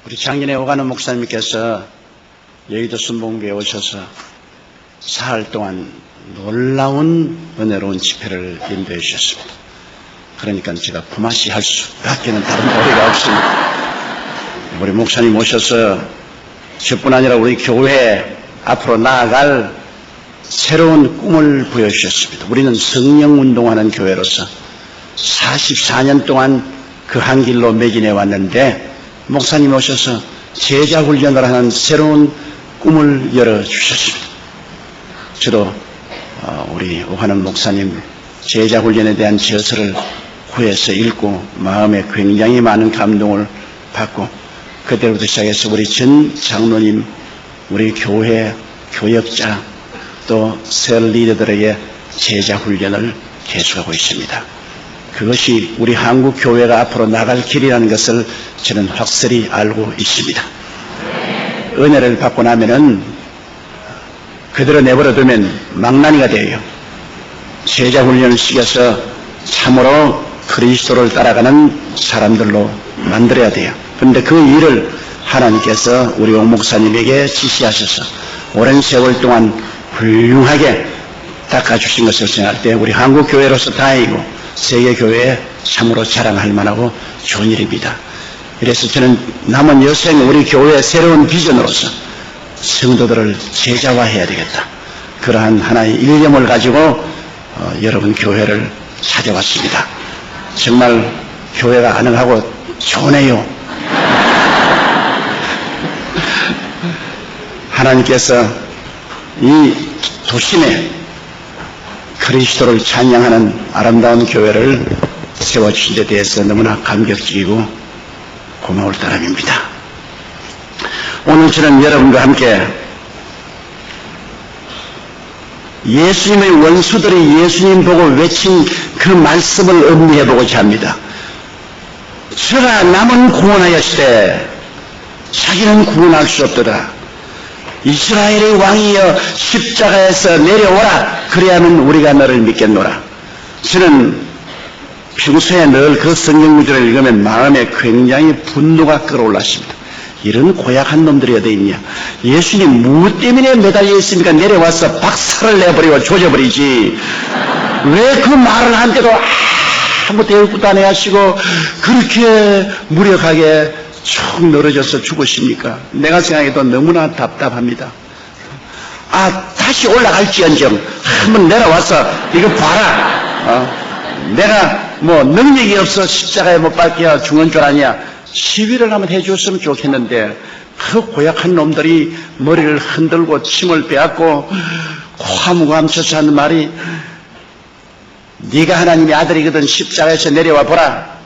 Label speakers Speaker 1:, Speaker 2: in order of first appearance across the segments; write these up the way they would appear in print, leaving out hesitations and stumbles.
Speaker 1: 우리 작년에 오가는 목사님께서 여의도 순복음교회에 오셔서 사흘 동안 놀라운 은혜로운 집회를 인도해 주셨습니다. 그러니까 제가 품앗이 할 수밖에는 다른 도리가 없습니다. 우리 목사님 오셔서 저뿐 아니라 우리 교회 앞으로 나아갈 새로운 꿈을 보여주셨습니다. 우리는 성령운동하는 교회로서 44년 동안 그 한 길로 매진해 왔는데 목사님 오셔서 제자훈련을 하는 새로운 꿈을 열어주셨습니다. 저도 우리 오하는 목사님 제자훈련에 대한 저서를 후에서 읽고 마음에 굉장히 많은 감동을 받고 그때부터 시작해서 우리 전 장로님, 우리 교회 교역자 또 셀 리더들에게 제자훈련을 계속하고 있습니다. 그것이 우리 한국 교회가 앞으로 나갈 길이라는 것을 저는 확실히 알고 있습니다. 은혜를 받고 나면은 그대로 내버려두면 망나니가 되어요. 제자훈련을 시켜서 참으로 그리스도를 따라가는 사람들로 만들어야 돼요. 그런데 그 일을 하나님께서 우리 옥 목사님에게 지시하셔서 오랜 세월 동안 훌륭하게 닦아주신 것을 생각할 때 우리 한국 교회로서 다행이고 세계 교회에 참으로 자랑할 만하고 좋은 일입니다. 그래서 저는 남은 여생 우리 교회의 새로운 비전으로서 성도들을 제자화해야 되겠다. 그러한 하나의 일념을 가지고 여러분 교회를 찾아왔습니다. 정말 교회가 가능하고 좋네요. 하나님께서 이 도심에 그리스도를 찬양하는 아름다운 교회를 세워주신 데 대해서 너무나 감격적이고 고마울 따름입니다. 오늘 저는 여러분과 함께 예수님의 원수들이 예수님 보고 외친 그 말씀을 음미해보고자 합니다. 저가 남은 구원하였으되 자기는 구원할 수 없도다. 이스라엘의 왕이여 십자가에서 내려오라. 그래야만 우리가 너를 믿겠노라. 저는 평소에 늘 그 성경 구절을 읽으면 마음에 굉장히 분노가 끌어올랐습니다. 이런 고약한 놈들이 어디 있냐. 예수님 무엇 때문에 매달려 있습니까? 내려와서 박살을 내버리고 조져버리지. 왜 그 말을 한데도 아무 대우도 안 해하시고 그렇게 무력하게 쭉 늘어져서 죽으십니까? 내가 생각해도 너무나 답답합니다. 다시 올라갈지언정 한번 내려와서 이거 봐라. 내가 뭐 능력이 없어 십자가에 못 박혀 죽는 줄 아냐. 시위를 한번 해줬으면 좋겠는데 그 고약한 놈들이 머리를 흔들고 침을 빼앗고 코하무고 함쳐서 하는 말이 네가 하나님의 아들이거든 십자가에서 내려와 보라.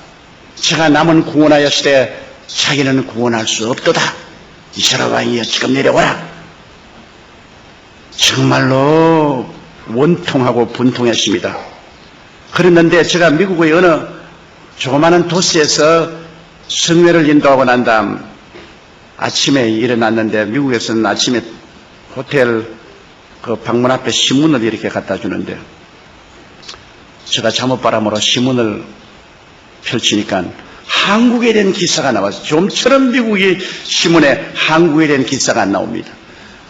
Speaker 1: 제가 남은 구원하였으되 자기는 구원할 수 없도다. 이스라엘 왕이여 지금 내려오라. 정말로 원통하고 분통했습니다. 그랬는데 제가 미국의 어느 조그마한 도시에서 성회를 인도하고 난 다음 아침에 일어났는데 미국에서는 아침에 호텔 그 방문 앞에 신문을 이렇게 갖다 주는데 제가 잠옷바람으로 신문을 펼치니까 한국에 대한 기사가 나와서 좀처럼 미국의 신문에 한국에 대한 기사가 안 나옵니다.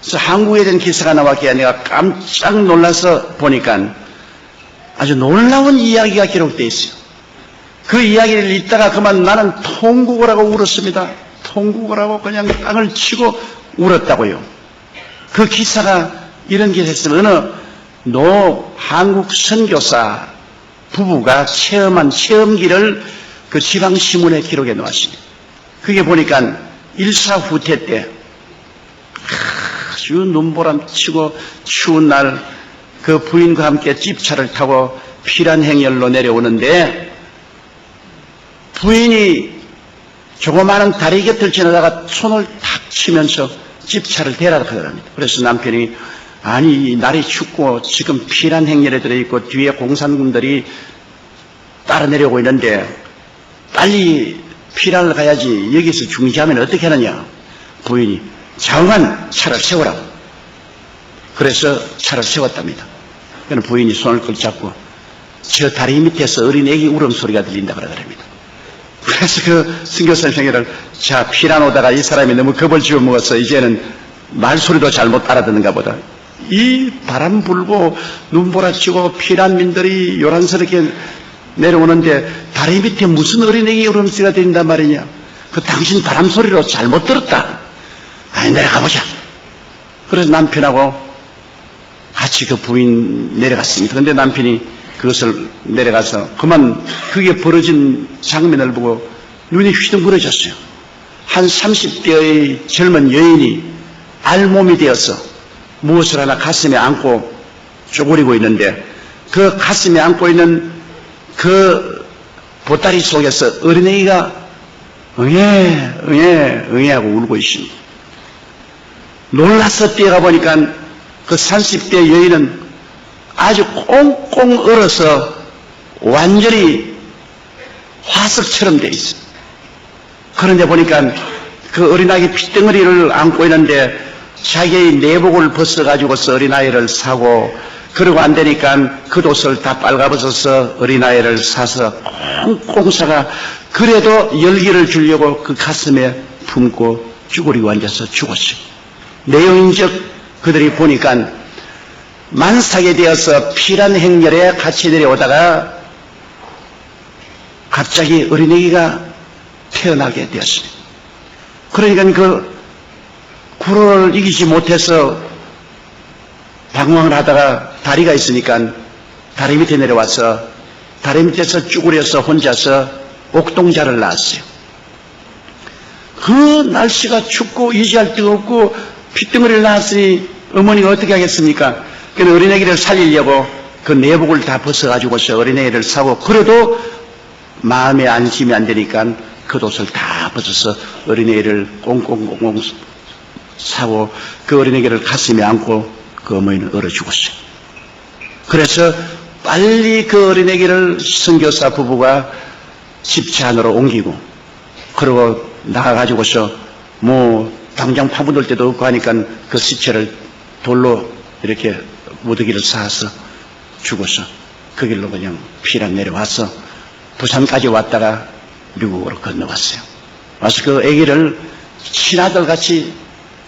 Speaker 1: 그래서 한국에 대한 기사가 나왔기에 내가 깜짝 놀라서 보니까 아주 놀라운 이야기가 기록되어 있어요. 그 이야기를 읽다가 그만 나는 통곡을 하고 울었습니다. 통곡을 하고 그냥 땅을 치고 울었다고요. 그 기사가 이런 기사였으면 어느 한국 선교사 부부가 체험한 체험기를 그 지방신문에 기록해 놓았습니다. 그게 보니까 일사후퇴 때 아주 눈보람치고 추운 날 그 부인과 함께 집차를 타고 피란행열로 내려오는데 부인이 조그마한 다리 곁을 지나다가 손을 탁 치면서 집차를 대라고 하더랍니다. 그래서 남편이 아니 날이 춥고 지금 피란행열에 들어있고 뒤에 공산군들이 따라 내려오고 있는데 빨리 피란을 가야지 여기서 중지하면 어떻게 하느냐. 부인이 장관 차를 세우라고. 그래서 차를 세웠답니다. 그는 부인이 손을 끌 잡고 저 다리 밑에서 어린 애기 울음소리가 들린다 그러더랍니다. 그래서 그 선교선생님을 자, 피난 오다가 이 사람이 너무 겁을 지어 먹어서 이제는 말소리도 잘못 알아듣는가 보다. 이 바람 불고 눈보라치고 피난민들이 요란스럽게 내려오는데 다리 밑에 무슨 어린애기 울음소리가 들린단 말이냐. 그 당신 바람 소리로 잘못 들었다. 아니, 내려가보자. 그래서 남편하고 같이 그 부인 내려갔습니다. 그런데 남편이 그것을 내려가서 그만 그게 벌어진 장면을 보고 눈이 휘둥그레졌어요. 한 30대의 젊은 여인이 알몸이 되어서 무엇을 하나 가슴에 안고 쪼그리고 있는데 그 가슴에 안고 있는 그 보따리 속에서 어린애기가 응애 하고 울고 있습니다. 놀라서 뛰어가 보니까 그 30대 여인은 아주 꽁꽁 얼어서 완전히 화석처럼 돼 있어요. 그런데 보니까 그 어린아이 핏덩어리를 안고 있는데 자기의 내복을 벗어가지고서 어린아이를 사고 그러고 안 되니까 겉옷을 다 빨가벗어서 어린아이를 사서 꽁꽁 싸가 그래도 열기를 주려고 그 가슴에 품고 쭈그리고 앉아서 죽었어요. 내용인적 그들이 보니까 만삭이 되어서 피란 행렬에 같이 내려오다가 갑자기 어린애기가 태어나게 되었습니다. 그러니까 그 구로를 이기지 못해서 방황을 하다가 다리가 있으니까 다리 밑에 내려와서 다리 밑에서 쭈그려서 혼자서 옥동자를 낳았어요. 그 날씨가 춥고 이지할 데가 없고 핏덩어리를 낳았으니 어머니가 어떻게 하겠습니까? 그래서 어린애기를 살리려고 그 내복을 다 벗어가지고서 어린애기를 사고 그래도 마음에 안심이 안 되니까 겉옷을 다 벗어서 어린애기를 꽁꽁꽁꽁 사고 그 어린애기를 가슴에 안고 그 어머니는 얼어 죽었어요. 그래서 빨리 그 어린애기를 선교사 부부가 집차 안으로 옮기고 그러고 나가가지고서 뭐 당장 파묻을 데도 없고 하니까 그 시체를 돌로 이렇게 무더기를 쌓아서 죽어서 그 길로 그냥 피랑 내려와서 부산까지 왔다가 미국으로 건너왔어요. 와서 그 아기를 친아들 같이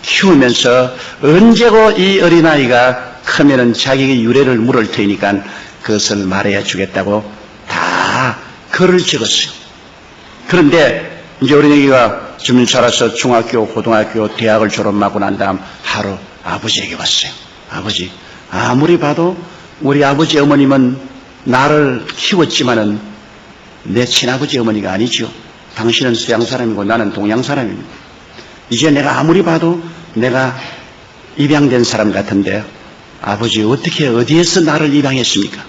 Speaker 1: 키우면서 언제고 이 어린아이가 크면은 자기의 유래를 물을 테니까 그것을 말해야 주겠다고 다 글을 적었어요. 그런데 이제 어린아이가 좀 자라서 중학교, 고등학교, 대학을 졸업하고 난 다음 하루 아버지에게 왔어요. 아버지, 아무리 봐도 우리 아버지 어머님은 나를 키웠지만은 내 친아버지 어머니가 아니죠. 당신은 서양 사람이고 나는 동양 사람입니다. 이제 내가 아무리 봐도 내가 입양된 사람 같은데 아버지 어떻게 어디에서 나를 입양했습니까?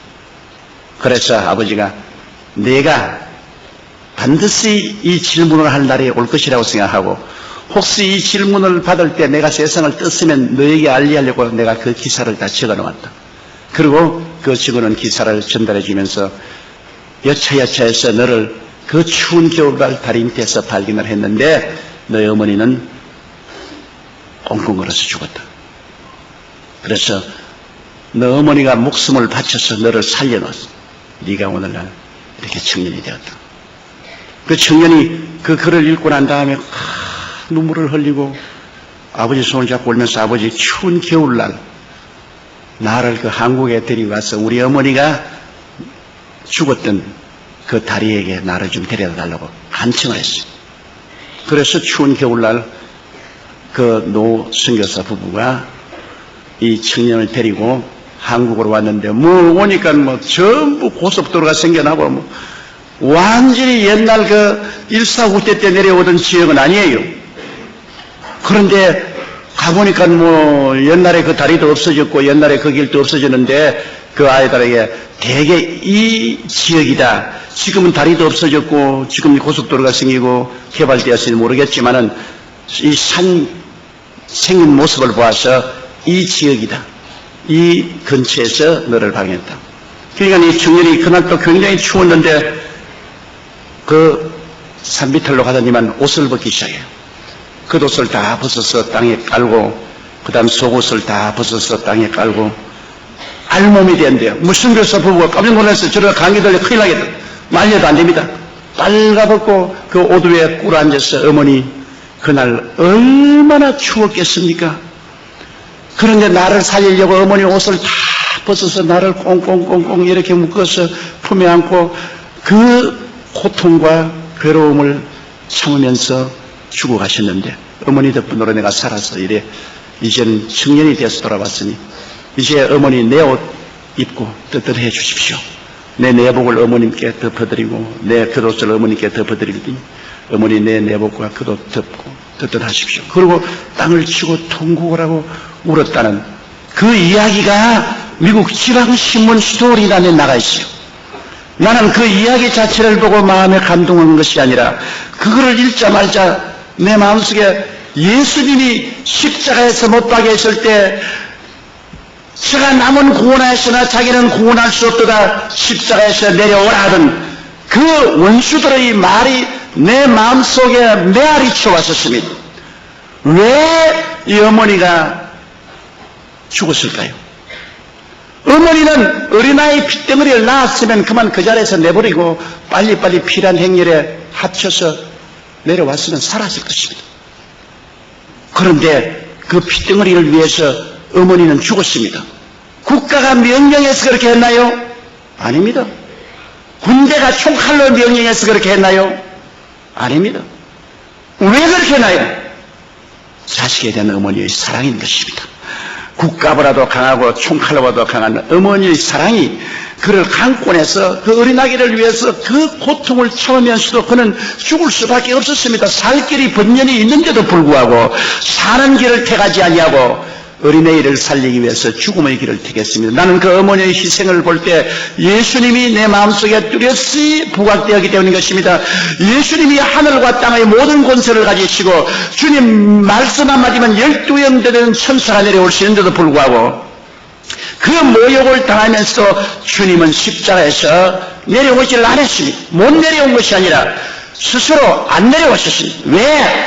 Speaker 1: 그래서 아버지가 내가 반드시 이 질문을 할 날이 올 것이라고 생각하고 혹시 이 질문을 받을 때 내가 세상을 떴으면 너에게 알리하려고 내가 그 기사를 다 적어놓았다. 그리고 그 적어놓은 기사를 전달해 주면서 여차여차해서 너를 그 추운 겨울날 다리 밑에서 발견을 했는데 너의 어머니는 꽁꽁 얼어서 죽었다. 그래서 너 어머니가 목숨을 바쳐서 너를 살려놨어. 네가 오늘날 이렇게 청년이 되었다. 그 청년이 그 글을 읽고 난 다음에 눈물을 흘리고 아버지 손을 잡고 울면서 아버지 추운 겨울날 나를 그 한국에 데리고 가서 우리 어머니가 죽었던 그 다리에게 나를 좀 데려다 달라고 간청을 했어요. 그래서 추운 겨울날 그 노 선교사 부부가 이 청년을 데리고 한국으로 왔는데 뭐 오니까 뭐 전부 고속도로가 생겨나고 뭐 완전히 옛날 그 149대 때 내려오던 지역은 아니에요. 그런데 가보니까 뭐 옛날에 그 다리도 없어졌고 옛날에 그 길도 없어졌는데 그 아이들에게 대개 이 지역이다. 지금은 다리도 없어졌고 지금 고속도로가 생기고 개발되었을지 모르겠지만은 이 산 생긴 모습을 보아서 이 지역이다. 이 근처에서 너를 발견했다. 그러니까 이 청년이 그날 또 굉장히 추웠는데 그 산비탈로 가더니만 옷을 벗기 시작해요. 겉옷을 다 벗어서 땅에 깔고 그 다음 속옷을 다 벗어서 땅에 깔고 알몸이 된대요. 무슨 교사 부부가 깜짝 놀라서 저러다 감기 들려 큰일 나겠다. 말려도 안 됩니다. 빨가벗고 그 옷 위에 꿇어앉아서 어머니 그날 얼마나 추웠겠습니까? 그런데 나를 살리려고 어머니 옷을 다 벗어서 나를 꽁꽁꽁꽁 이렇게 묶어서 품에 안고 그 고통과 괴로움을 참으면서 죽어가셨는데 어머니 덕분으로 내가 살아서 이래 이제는 청년이 되어서 돌아왔으니 이제 어머니 내 옷 입고 떳떳해 주십시오. 내 내복을 어머님께 덮어드리고 내 겉옷을 어머니께 덮어드리더니 어머니 내 내복과 겉옷 덮고 떳떳하십시오. 그리고 땅을 치고 통곡을 하고 울었다는 그 이야기가 미국 지방신문 스토리란에 나가 있어요. 나는 그 이야기 자체를 보고 마음에 감동한 것이 아니라 그거를 읽자마자 내 마음속에 예수님이 십자가에서 못 박혀 있을 때 제가 남은 구원하였으나 자기는 구원할 수 없도다 십자가에서 내려오라 하던 그 원수들의 말이 내 마음속에 메아리 쳐왔었습니다. 왜 이 어머니가 죽었을까요? 어머니는 어린아이 핏덩어리를 낳았으면 그만 그 자리에서 내버리고 빨리빨리 피란 행렬에 합쳐서 내려왔으면 살았을 것입니다. 그런데 그 핏덩어리를 위해서 어머니는 죽었습니다. 국가가 명령해서 그렇게 했나요? 아닙니다. 군대가 총칼로 명령해서 그렇게 했나요? 아닙니다. 왜 그렇게 했나요? 자식에 대한 어머니의 사랑인 것입니다. 국가보다도 강하고 총칼로보다도 강한 어머니의 사랑이 그를 강권해서 그 어린아기를 위해서 그 고통을 참으면서도 그는 죽을 수밖에 없었습니다. 살 길이 번연히 있는데도 불구하고 사는 길을 택하지 아니하고 어린아이를 살리기 위해서 죽음의 길을 택했습니다. 나는 그 어머니의 희생을 볼 때 예수님이 내 마음속에 뚜렷이 부각되었기 때문인 것입니다. 예수님이 하늘과 땅의 모든 권세를 가지시고 주님 말씀 한마디면 12형 되는 천사가 내려오시는데도 불구하고 그 모욕을 당하면서 주님은 십자가에서 내려오지를 않았습니다. 못 내려온 것이 아니라 스스로 안 내려오셨습니다. 왜?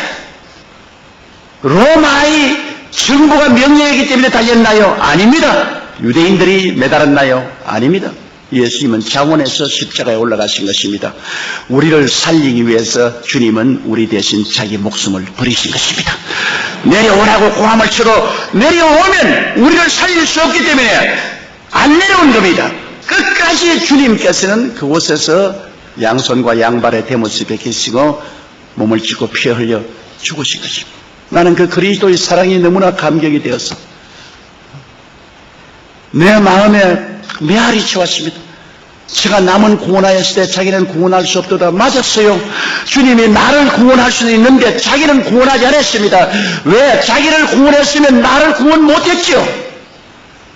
Speaker 1: 로마의 정부가 명령했기 때문에 달렸나요? 아닙니다. 유대인들이 매달았나요? 아닙니다. 예수님은 자원해서 십자가에 올라가신 것입니다. 우리를 살리기 위해서 주님은 우리 대신 자기 목숨을 버리신 것입니다. 내려오라고 고함을 치고 내려오면 우리를 살릴 수 없기 때문에 안 내려온 겁니다. 끝까지 주님께서는 그곳에서 양손과 양발에 대못을 베끼시고 몸을 찢고 피 흘려 죽으신 것입니다. 나는 그 그리스도의 사랑이 너무나 감격이 되어서 내 마음에 메아리 쳐왔습니다. 제가 남은 구원하였을 때 자기는 구원할 수 없도다. 맞았어요. 주님이 나를 구원할 수는 있는데 자기는 구원하지 않았습니다. 왜? 자기를 구원했으면 나를 구원 못했죠.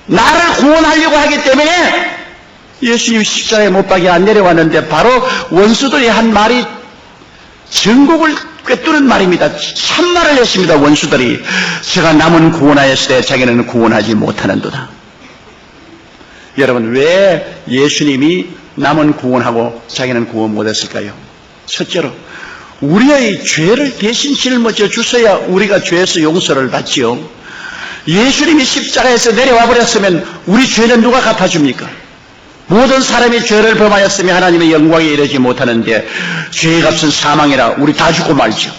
Speaker 1: 나를 구원하려고 하기 때문에 예수님이 십자가에 못 박혀 안 내려왔는데 바로 원수들이 한 말이 전곡을 꿰뚫은 말입니다. 참말을 했습니다. 원수들이 제가 남은 구원하였을 때 자기는 구원하지 못하는도다. 여러분 왜 예수님이 남은 구원하고 자기는 구원 못했을까요? 첫째로 우리의 죄를 대신 짊어져 주셔야 우리가 죄에서 용서를 받지요. 예수님이 십자가에서 내려와 버렸으면 우리 죄는 누가 갚아줍니까? 모든 사람이 죄를 범하였으며 하나님의 영광에 이르지 못하는데 죄의 값은 사망이라 우리 다 죽고 말죠.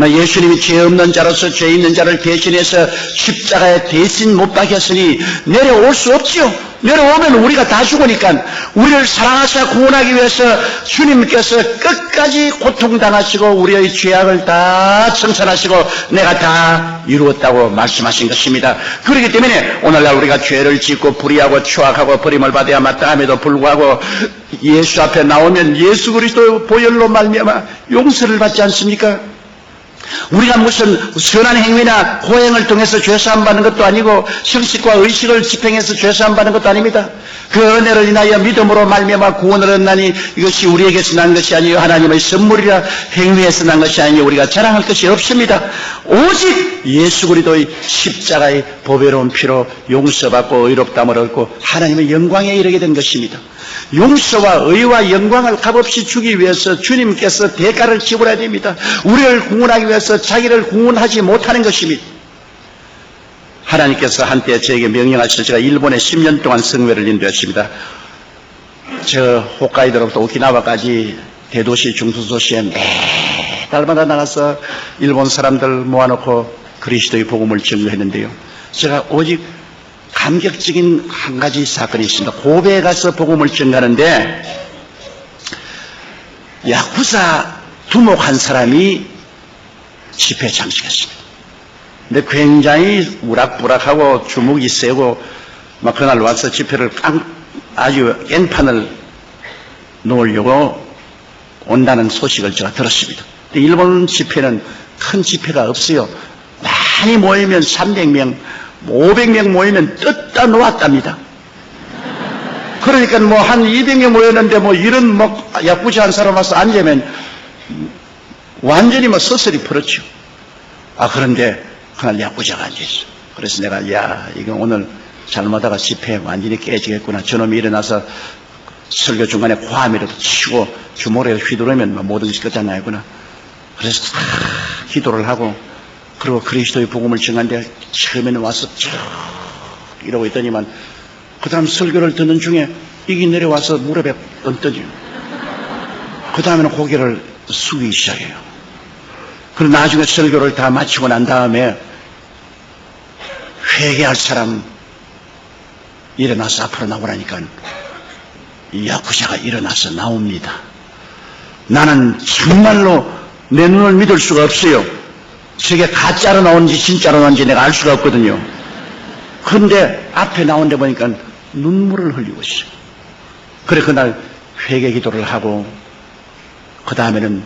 Speaker 1: 예수님이 죄 없는 자로서 죄 있는 자를 대신해서 십자가에 대신 못 박혔으니 내려올 수 없지요. 내려오면 우리가 다 죽으니까 우리를 사랑하사 구원하기 위해서 주님께서 끝까지 고통당하시고 우리의 죄악을 다 청산하시고 내가 다 이루었다고 말씀하신 것입니다. 그렇기 때문에 오늘날 우리가 죄를 짓고 불의하고 추악하고 버림을 받아야 마땅함에도 불구하고 예수 앞에 나오면 예수 그리스도 보혈로 말미암아 용서를 받지 않습니까? 우리가 무슨 선한 행위나 고행을 통해서 죄사함 받는 것도 아니고 형식과 의식을 집행해서 죄사함 받는 것도 아닙니다. 그 은혜를 인하여 믿음으로 말미암아 구원을 얻나니 이것이 우리에게서 난 것이 아니요 하나님의 선물이라 행위에서 난 것이 아니요 우리가 자랑할 것이 없습니다. 오직 예수 그리스도의 십자가의 보배로운 피로 용서받고 의롭다함을 얻고 하나님의 영광에 이르게 된 것입니다. 용서와 의와 영광을 값없이 주기 위해서 주님께서 대가를 지불해야 됩니다. 우리를 구원하기 위해서 자기를 구원하지 못하는 것입니다. 하나님께서 한때 저에게 명령하셔서 제가 일본에 10년 동안 성회를 인도했습니다. 저 홋카이도로부터 오키나와까지 대도시 중소도시에 매달마다 나가서 일본 사람들 모아놓고 그리스도의 복음을 증거했는데요. 제가 오직 감격적인 한 가지 사건이 있습니다. 고베에 가서 복음을 증거하는데 야쿠자 두목 한 사람이 집회에 참석했습니다. 근데 굉장히 우락부락하고 주먹이 세고 막 그날 와서 집회를 아주 깽판을 놓으려고 온다는 소식을 제가 들었습니다. 근데 일본 집회는 큰 집회가 없어요. 많이 모이면 300명, 500명 모이면 뜯다 놓았답니다. 그러니까 뭐 한 200명 모였는데 뭐 이런 뭐 야쿠자 한 사람 와서 앉으면 완전히 뭐 서슬이 풀었죠. 그런데 그날 야쿠자가 앉아있어. 그래서 내가 이거 오늘 잘못하다가 집회 완전히 깨지겠구나. 저놈이 일어나서 설교 중간에 화음이라도 치고 주먹에 휘두르면 모든 것이 끝장나겠구나. 그래서 기도를 하고 그리고 그리스도의 복음을 증하는데 처음에는 와서 쭉 이러고 있더니만 그 다음 설교를 듣는 중에 이게 내려와서 무릎에 얹더니 그 다음에는 고개를 숙이기 시작해요. 그리고 나중에 설교를 다 마치고 난 다음에 회개할 사람 일어나서 앞으로 나오라니까 이 야쿠자가 일어나서 나옵니다. 나는 정말로 내 눈을 믿을 수가 없어요. 저게 가짜로 나오는지 진짜로 나오는지 내가 알 수가 없거든요. 그런데 앞에 나오는데 보니까 눈물을 흘리고 있어요. 그래 그날 회개 기도를 하고 그 다음에는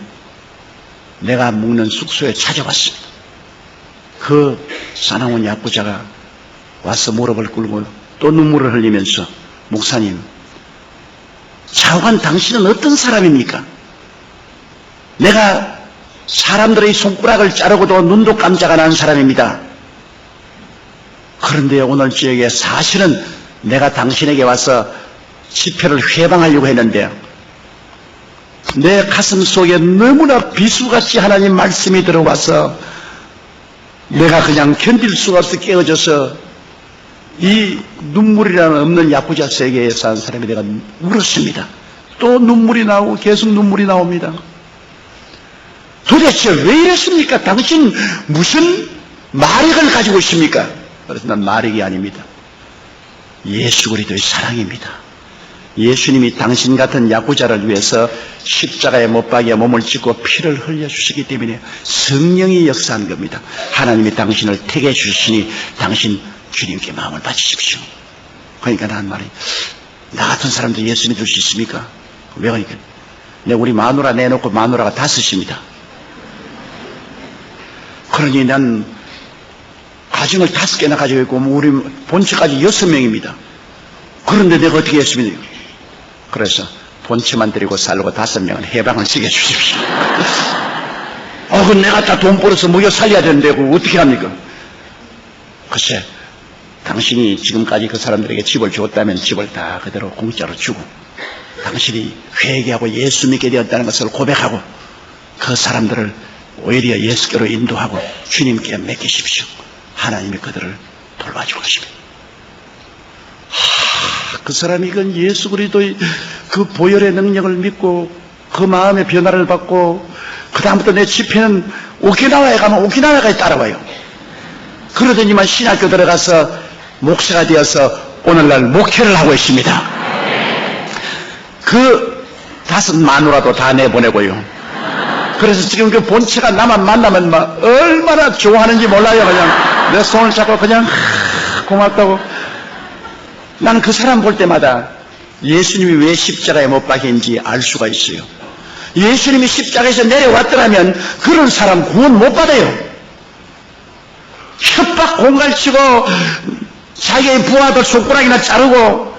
Speaker 1: 내가 묵는 숙소에 찾아왔습니다. 그 사나운 야쿠자가 와서 무릎을 꿇고 또 눈물을 흘리면서 목사님, 좌우한 당신은 어떤 사람입니까? 내가 사람들의 손가락을 자르고도 눈도 깜짝 안 하는 사람입니다. 그런데 오늘 저에게 사실은 내가 당신에게 와서 집회를 회방하려고 했는데 내 가슴 속에 너무나 비수같이 하나님 말씀이 들어와서 내가 그냥 견딜 수가 없어 깨어져서 이 눈물이라는 없는 야쿠자 세계에 사는 사람이 내가 울었습니다. 또 눈물이 나오고 계속 눈물이 나옵니다. 도대체 왜 이랬습니까? 당신 무슨 마력을 가지고 있습니까? 그래서 난 마력이 아닙니다. 예수 그리스도의 사랑입니다. 예수님이 당신 같은 야쿠자를 위해서 십자가에 못 박여 몸을 찢고 피를 흘려주시기 때문에 성령이 역사한 겁니다. 하나님이 당신을 택해 주시니 당신 주님께 마음을 바치십시오. 그러니까 난 말이 나 같은 사람도 예수 믿을 수 있습니까? 왜 그러니까 내가 우리 마누라 내놓고 마누라가 5입니다. 그러니 난 가정을 5개나 가지고 있고 우리 본처까지 6명입니다. 그런데 내가 어떻게 했습니까? 그래서 본처만 데리고 살고 5명은 해방을 시켜 주십시오. 그럼 내가 다 돈 벌어서 먹여 살려야 되는데 그거 어떻게 합니까? 글쎄, 당신이 지금까지 그 사람들에게 집을 주었다면 집을 다 그대로 공짜로 주고 당신이 회개하고 예수 믿게 되었다는 것을 고백하고 그 사람들을 오히려 예수께로 인도하고 주님께 맡기십시오. 하나님이 그들을 돌봐주고 계십니다. 그 사람이 그 예수 그리스도의 그 보혈의 능력을 믿고 그 마음의 변화를 받고 그 다음부터 내 집회는 오키나와에 가면 오키나와까지 따라와요. 그러더니만 신학교 들어가서 목사가 되어서 오늘날 목회를 하고 있습니다. 그 5 마누라도 다 내보내고요. 그래서 지금 그 본체가 나만 만나면 막 얼마나 좋아하는지 몰라요. 그냥 내 손을 잡고 그냥 고맙다고. 나는 그 사람 볼 때마다 예수님이 왜 십자가에 못 박힌지 알 수가 있어요. 예수님이 십자가에서 내려왔더라면 그런 사람 구원 못 받아요. 협박 공갈치고 자기의 부하들 손가락이나 자르고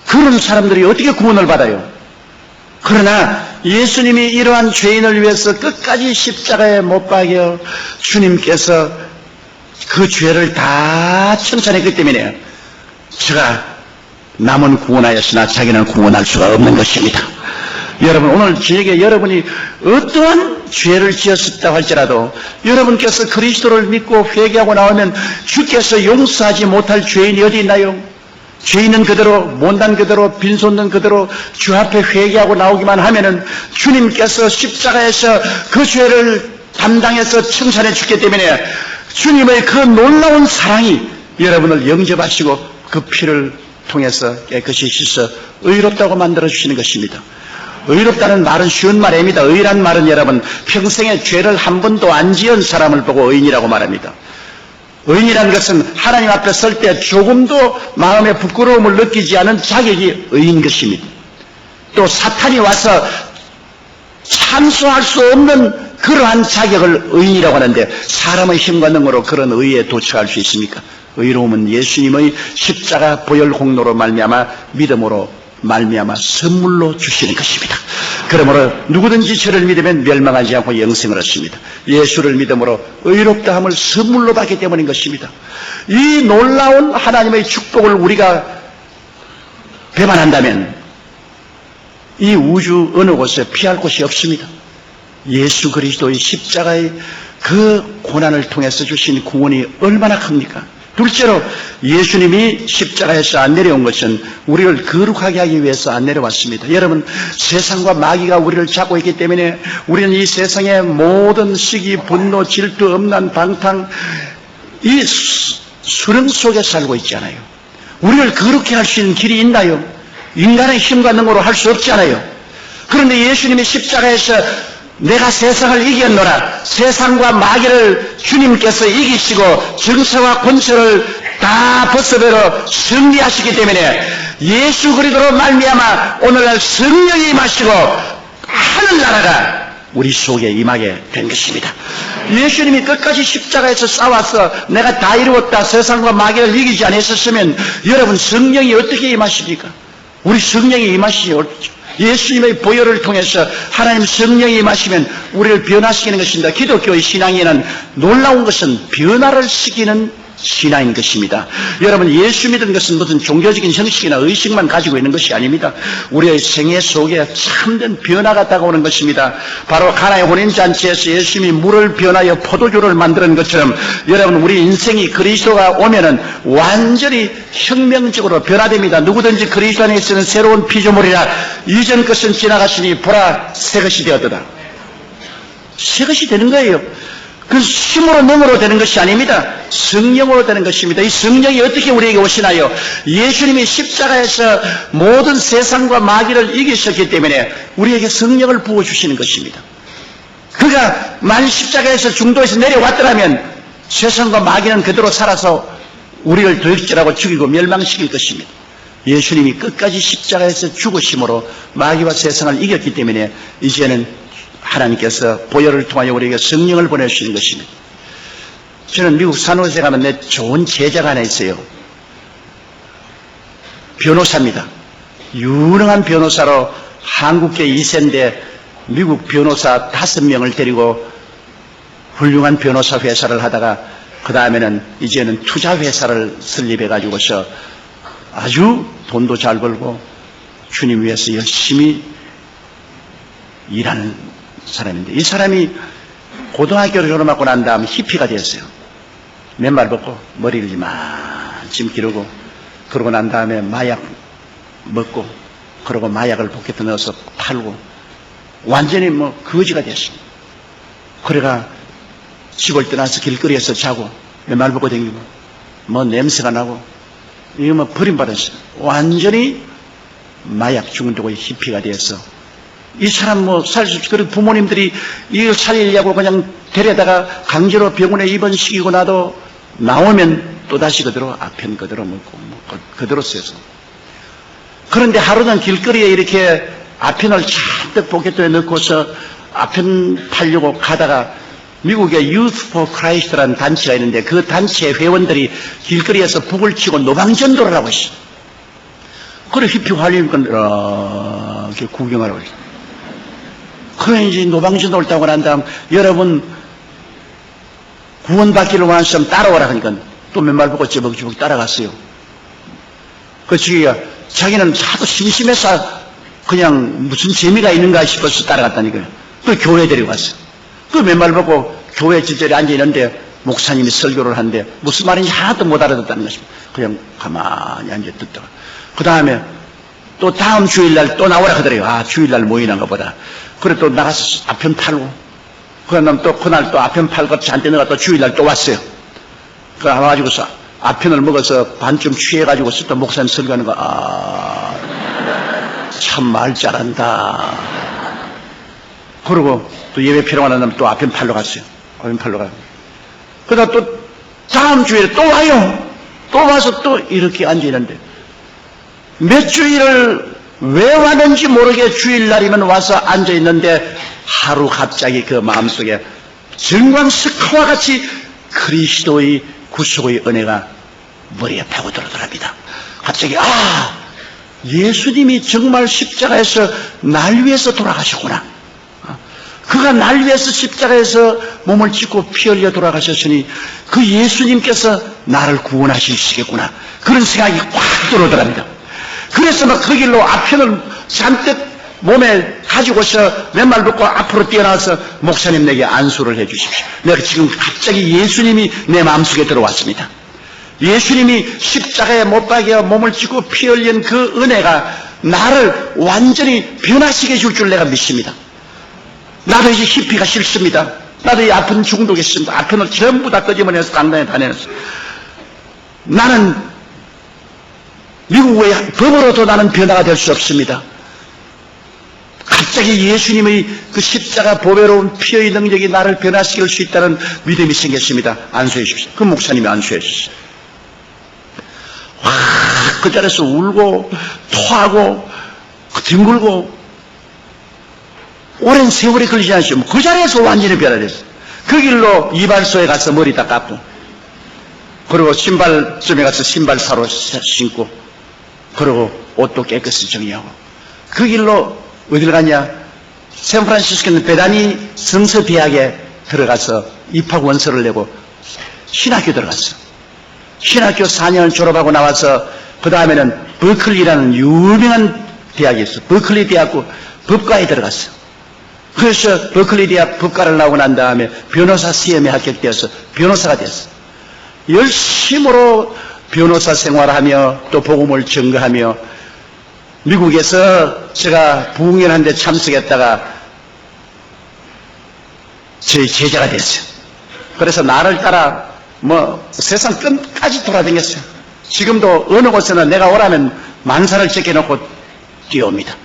Speaker 1: 그런 사람들이 어떻게 구원을 받아요? 그러나 예수님이 이러한 죄인을 위해서 끝까지 십자가에 못 박여 주님께서 그 죄를 다 청산했기 때문에 제가 남은 구원하였으나 자기는 구원할 수가 없는 것입니다. 여러분, 오늘 저에게 여러분이 어떠한 죄를 지었다고 할지라도 여러분께서 그리스도를 믿고 회개하고 나오면 주께서 용서하지 못할 죄인이 어디 있나요? 죄 있는 그대로, 못난 그대로, 빈손든 그대로 주 앞에 회개하고 나오기만 하면은 주님께서 십자가에서 그 죄를 담당해서 청산해 주기 때문에 주님의 그 놀라운 사랑이 여러분을 영접하시고 그 피를 통해서 깨끗이 씻어 의롭다고 만들어주시는 것입니다. 의롭다는 말은 쉬운 말이 아닙니다. 의란 말은 여러분 평생에 죄를 한 번도 안 지은 사람을 보고 의인이라고 말합니다. 의인이라는 것은 하나님 앞에 설 때 조금도 마음에 부끄러움을 느끼지 않은 자격이 의인 것입니다. 또 사탄이 와서 참수할 수 없는 그러한 자격을 의인이라고 하는데 사람의 힘과 능으로 그런 의에 도착할 수 있습니까? 의로움은 예수님의 십자가 보혈 공로로 말미암아 믿음으로 말미암아 선물로 주시는 것입니다. 그러므로 누구든지 저를 믿으면 멸망하지 않고 영생을 얻습니다. 예수를 믿음으로 의롭다함을 선물로 받기 때문인 것입니다. 이 놀라운 하나님의 축복을 우리가 배반한다면 이 우주 어느 곳에 피할 곳이 없습니다. 예수 그리스도의 십자가의 그 고난을 통해서 주신 구원이 얼마나 큽니까? 둘째로 예수님이 십자가에서 안 내려온 것은 우리를 거룩하게 하기 위해서 안 내려왔습니다. 여러분, 세상과 마귀가 우리를 잡고 있기 때문에 우리는 이 세상의 모든 시기, 분노, 질투, 엄난, 방탕 이 수렁 속에 살고 있잖아요. 우리를 거룩해 할 수 있는 길이 있나요? 인간의 힘과 능으로 할 수 없잖아요. 그런데 예수님이 십자가에서 내가 세상을 이겼노라. 세상과 마귀를 주님께서 이기시고 정사와 권세를 다 벗어버려 승리하시기 때문에 예수 그리스도로 말미암아 오늘날 성령이 임하시고 하늘나라가 우리 속에 임하게 된 것입니다. 예수님이 끝까지 십자가에서 싸워서 내가 다 이루었다, 세상과 마귀를 이기지 않았었으면 여러분 성령이 어떻게 임하십니까? 우리 성령이 임하시죠. 예수님의 보혈을 통해서 하나님 성령이 임하시면 우리를 변화시키는 것입니다. 기독교의 신앙에는 놀라운 것은 변화를 시키는 신앙인 것입니다. 여러분, 예수 믿은 것은 무슨 종교적인 형식이나 의식만 가지고 있는 것이 아닙니다. 우리의 생애 속에 참된 변화가 다가오는 것입니다. 바로 가나의 혼인잔치에서 예수님이 물을 변하여 포도주를 만드는 것처럼 여러분, 우리 인생이 그리스도가 오면은 완전히 혁명적으로 변화됩니다. 누구든지 그리스도 안에 있으는 새로운 피조물이라 이전 것은 지나갔으니 보라 새 것이 되었더라. 새 것이 되는 거예요. 그 힘으로 능으로 되는 것이 아닙니다. 성령으로 되는 것입니다. 이 성령이 어떻게 우리에게 오시나요? 예수님이 십자가에서 모든 세상과 마귀를 이기셨기 때문에 우리에게 성령을 부어주시는 것입니다. 그가 만일 십자가에서 중도에서 내려왔더라면 세상과 마귀는 그대로 살아서 우리를 도역질하고 죽이고 멸망시킬 것입니다. 예수님이 끝까지 십자가에서 죽으심으로 마귀와 세상을 이겼기 때문에 이제는 하나님께서 보혈을 통하여 우리에게 성령을 보내주시는 것입니다. 저는 미국 산호세 가면 내 좋은 제자가 하나 있어요. 변호사입니다. 유능한 변호사로 한국계 2세인데 미국 변호사 5명을 데리고 훌륭한 변호사 회사를 하다가 그 다음에는 이제는 투자 회사를 설립해가지고서 아주 돈도 잘 벌고 주님 위해서 열심히 일하는 사람인데 이 사람이 고등학교를 졸업하고 난 다음 히피가 되었어요. 맨발 벗고 머리를 이만큼 기르고 그러고 난 다음에 마약 먹고 그러고 마약을 포켓에 넣어서 팔고 완전히 거지가 됐습니다. 그래가 집을 떠나서 길거리에서 자고 맨발 벗고 다니고 냄새가 나고 이거 버림받았어요. 완전히 마약 중독의 히피가 되어서 이 사람 살 수 없이, 그리고 부모님들이 이걸 살리려고 그냥 데려다가 강제로 병원에 입원시키고 나도 나오면 또다시 그대로 아편 그대로 먹고, 그대로 써서. 그런데 하루는 길거리에 이렇게 아편을 잔뜩 포켓에 넣고서 아편 팔려고 가다가 미국의 Youth for Christ라는 단체가 있는데 그 단체 회원들이 길거리에서 북을 치고 노방전도를 하고 있어. 그래, 히피 활리니까 이렇게 구경하라고 있어. 그래, 이제 노방전도를 타고 난 다음, 여러분, 구원받기를 원하는 사람 따라오라 하니까 또 맨발 벗고 제벅제벅 따라갔어요. 그 자기는 하도 심심해서 그냥 무슨 재미가 있는가 싶어서 따라갔다니까요. 또 교회 데리고 갔어요. 그 맨발 벗고 교회 질자리에 앉아있는데 목사님이 설교를 하는데 무슨 말인지 하나도 못 알아듣다는 것입니다. 그냥 가만히 앉아 듣다가 그 다음에 또 다음 주일날 또 나오라 하더래요. 아, 주일날 모이는가 보다. 그래 또 나가서 아편 팔고 그러면 또 그날 또 아편 팔고 잔뜩 내가 또 주일날 또 왔어요. 그 와가지고서 아편을 먹어서 반쯤 취해가지고서 또 목사님 설교하는 거, 아, 참 말 잘한다. 그러고 또 예배 필요한 날 또 아편 팔러 갔어요. 아편 팔러 가요. 그러다 또 다음 주일에 또 와요. 또 와서 또 이렇게 앉아있는데 몇 주일을 왜 왔는지 모르게 주일날이면 와서 앉아있는데 하루 갑자기 그 마음속에 정광석화와 같이 그리스도의 구속의 은혜가 머리에 파고들어더랍니다. 갑자기 아, 예수님이 정말 십자가에서 날 위해서 돌아가셨구나. 그가 날 위해서 십자가에서 몸을 찢고 피 흘려 돌아가셨으니 그 예수님께서 나를 구원하시겠구나. 그런 생각이 확 들어오더랍니다. 그래서 막 그 길로 아편을 잔뜩 몸에 가지고서 맨발 벗고 앞으로 뛰어나와서 목사님 내게 안수를 해 주십시오. 내가 지금 갑자기 예수님이 내 마음속에 들어왔습니다. 예수님이 십자가에 못 박여 몸을 찢고 피 흘린 그 은혜가 나를 완전히 변화시켜 줄 줄 내가 믿습니다. 나도 이제 히피가 싫습니다. 나도 이 아픈 중독이 있습니다. 아편을 전부 다 끄집어내서 강단에 다 내놨어요. 나는 미국의 법으로도 나는 변화가 될 수 없습니다. 갑자기 예수님의 그 십자가 보배로운 피의 능력이 나를 변화시킬 수 있다는 믿음이 생겼습니다. 안수해 주십시오. 그 목사님이 안수해 주셨어요. 와, 그 자리에서 울고 토하고 뒹굴고 오랜 세월이 걸리지 않았죠. 그 자리에서 완전히 변화됐어요. 그 길로 이발소에 가서 머리 다 깎고 그리고 신발점에 가서 신발 사러 신고 그리고 옷도 깨끗이 정리하고 그 길로 어디를 갔냐? 샌프란시스코는 베다니 성서대학에 들어가서 입학 원서를 내고 신학교 들어갔어. 신학교 4년을 졸업하고 나와서 그 다음에는 버클리라는 유명한 대학이 있어. 버클리 대학교 법과에 들어갔어. 그래서 버클리 대학 법과를 나오고 난 다음에 변호사 시험에 합격되어서 변호사가 됐어. 열심으로 변호사 생활하며 또 복음을 증거하며 미국에서 제가 부흥회한 데 참석했다가 제 제자가 됐어요. 그래서 나를 따라 세상 끝까지 돌아다녔어요. 지금도 어느 곳에는 내가 오라면 만사를 제껴놓고 뛰어옵니다.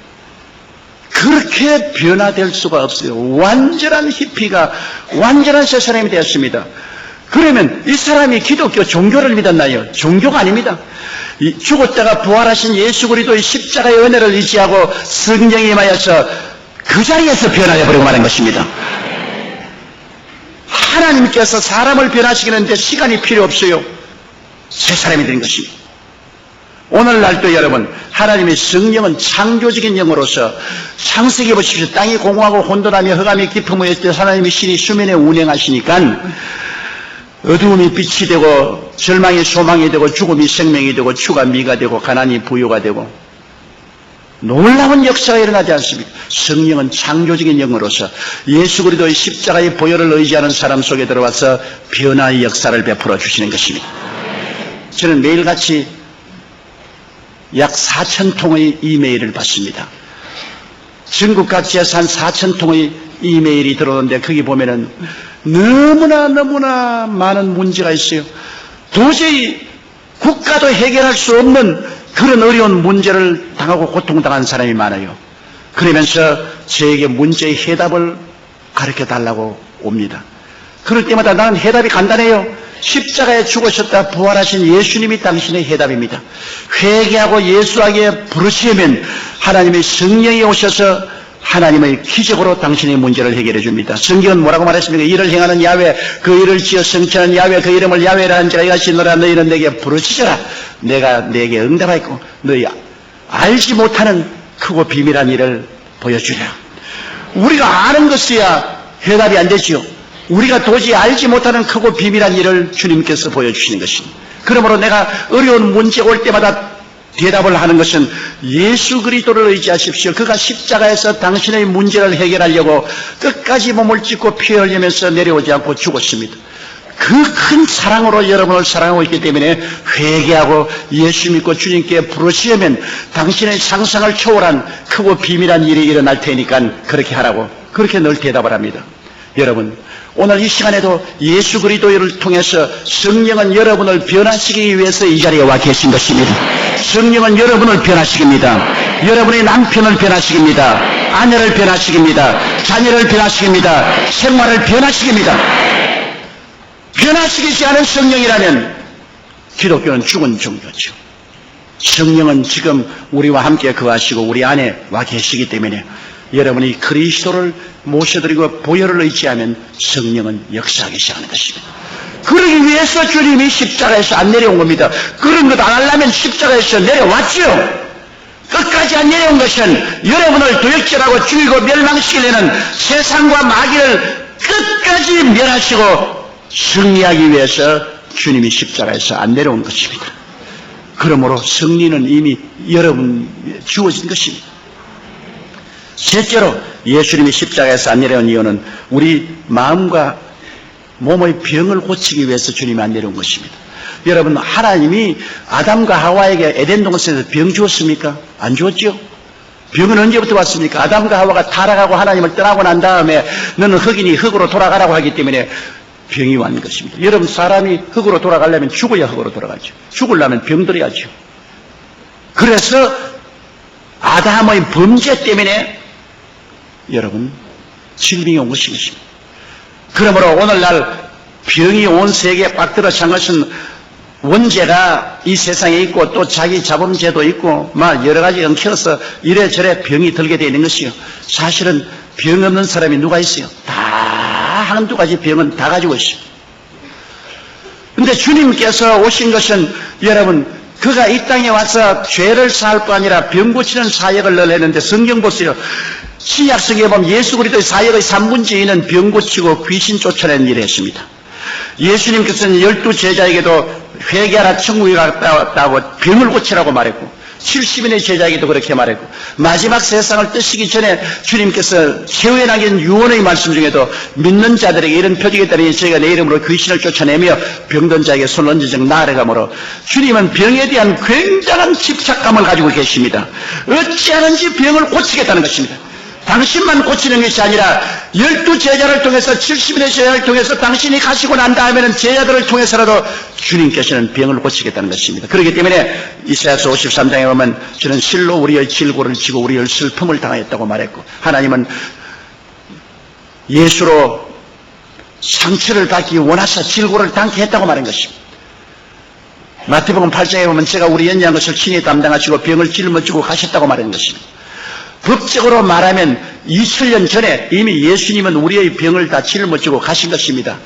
Speaker 1: 그렇게 변화될 수가 없어요. 완전한 히피가 완전한 새 사람이 되었습니다. 그러면 이 사람이 기독교 종교를 믿었나요? 종교가 아닙니다. 죽었다가 부활하신 예수 그리스도의 십자가의 은혜를 의지하고 성령에 임하여서 그 자리에서 변화해버리고 마는 것입니다. 하나님께서 사람을 변화시키는데 시간이 필요 없어요. 새 사람이 된 것입니다. 오늘날도 여러분, 하나님의 성령은 창조적인 영으로서 창세기 보십시오. 땅이 공허하고 혼돈하며 흑암이 깊음을 때 하나님의 신이 수면에 운행하시니까 어두움이 빛이 되고 절망이 소망이 되고 죽음이 생명이 되고 추가 미가 되고 가난이 부유가 되고 놀라운 역사가 일어나지 않습니까? 성령은 창조적인 영으로서 예수 그리스도의 십자가의 보혈을 의지하는 사람 속에 들어와서 변화의 역사를 베풀어 주시는 것입니다. 저는 매일같이 약 4,000통의 이메일을 받습니다. 전국 각지에서 한 4,000통의 이메일이 들어오는데 거기 보면은 너무나 많은 문제가 있어요. 도저히 국가도 해결할 수 없는 그런 어려운 문제를 당하고 고통당한 사람이 많아요. 그러면서 저에게 문제의 해답을 가르쳐 달라고 옵니다. 그럴 때마다 나는 해답이 간단해요. 십자가에 죽으셨다 부활하신 예수님이 당신의 해답입니다. 회개하고 예수에게 부르시면 하나님의 성령이 오셔서 하나님의 기적으로 당신의 문제를 해결해 줍니다. 성경은 뭐라고 말했습니까? 이를 행하는 야훼, 그 일을 지어 성취하는 야훼, 그 이름을 야훼라 하는 자가 이같이노라. 너희는 내게 부르짖으라. 내가 내게 응답하였고 너희 알지 못하는 크고 비밀한 일을 보여주리라. 우리가 아는 것이야 해답이 안 되지요. 우리가 도저히 알지 못하는 크고 비밀한 일을 주님께서 보여주시는 것입니다. 그러므로 내가 어려운 문제 올 때마다 대답을 하는 것은 예수 그리스도를 의지하십시오. 그가 십자가에서 당신의 문제를 해결하려고 끝까지 몸을 찢고 피 흘리면서 내려오지 않고 죽었습니다. 그 큰 사랑으로 여러분을 사랑하고 있기 때문에 회개하고 예수 믿고 주님께 부르시면 당신의 상상을 초월한 크고 비밀한 일이 일어날 테니까 그렇게 하라고 그렇게 늘 대답을 합니다. 여러분, 오늘 이 시간에도 예수 그리스도를 통해서 성령은 여러분을 변화시키기 위해서 이 자리에 와 계신 것입니다. 성령은 여러분을 변화시킵니다. 여러분의 남편을 변화시킵니다. 아내를 변화시킵니다. 자녀를 변화시킵니다. 생활을 변화시킵니다. 변화시키지 않은 성령이라면 기독교는 죽은 종교죠. 성령은 지금 우리와 함께 거하시고 우리 안에 와 계시기 때문에 여러분이 그리스도를 모셔드리고 보혈을 의지하면 성령은 역사하기 시작하는 것입니다. 그러기 위해서 주님이 십자가에서 안 내려온 겁니다. 그런 것 안 하려면 십자가에서 내려왔죠. 끝까지 안 내려온 것은 여러분을 도역질하고 죽이고 멸망시키려는 세상과 마귀를 끝까지 멸하시고 승리하기 위해서 주님이 십자가에서 안 내려온 것입니다. 그러므로 승리는 이미 여러분에 주어진 것입니다. 셋째로 예수님이 십자가에서 안 내려온 이유는 우리 마음과 몸의 병을 고치기 위해서 주님이 안 내려온 것입니다. 여러분, 하나님이 아담과 하와에게 에덴 동산에서 병 주었습니까? 안 주었죠? 병은 언제부터 왔습니까? 아담과 하와가 타락하고 하나님을 떠나고 난 다음에 너는 흙이니 흙으로 돌아가라고 하기 때문에 병이 왔는 것입니다. 여러분, 사람이 흙으로 돌아가려면 죽어야 흙으로 돌아가죠. 죽으려면 병들어야죠. 그래서 아담의 범죄 때문에 여러분 질병이 온 것입니다. 그러므로 오늘날 병이 온 세계에 빡 들어찬 것은 원죄가 이 세상에 있고 또 자기 자범죄도 있고 막 여러 가지 엉켜서 이래저래 병이 들게 되어 있는 것이요. 사실은 병 없는 사람이 누가 있어요? 다 한두 가지 병은 다 가지고 있어요. 그런데 주님께서 오신 것은 여러분 그가 이 땅에 와서 죄를 사할 뿐 아니라 병 고치는 사역을 늘 했는데 성경 보세요. 신약성에 보면 예수 그리스도의 사역의 3분의 2는 병 고치고 귀신 쫓아내는 일을 했습니다. 예수님께서는 12제자에게도 회개하라 천국에 갔다고 병을 고치라고 말했고 70인의 제자에게도 그렇게 말했고 마지막 세상을 뜨시기 전에 주님께서 최후에 남긴 유언의 말씀 중에도 믿는 자들에게 이런 표적이 있다니 저희가 내 이름으로 귀신을 쫓아내며 병든 자에게 손을 얹으정 나아가므로 주님은 병에 대한 굉장한 집착감을 가지고 계십니다. 어찌하는지 병을 고치겠다는 것입니다. 당신만 고치는 것이 아니라 12제자를 통해서 70인의 제자를 통해서 당신이 가시고 난 다음에는 제자들을 통해서라도 주님께서는 병을 고치겠다는 것입니다. 그렇기 때문에 이사야서 53장에 보면 저는 실로 우리의 질고를 지고 우리의 슬픔을 당하였다고 말했고 하나님은 예수로 상처를 받기 원하사 질고를 당케 했다고 말한 것입니다. 마태복음 8장에 보면 제가 우리 연약한 것을 친히 담당하시고 병을 짊어지고 가셨다고 말한 것입니다. 법적으로 말하면 2000년 전에 이미 예수님은 우리의 병을 다 짊어지고 가신 것입니다.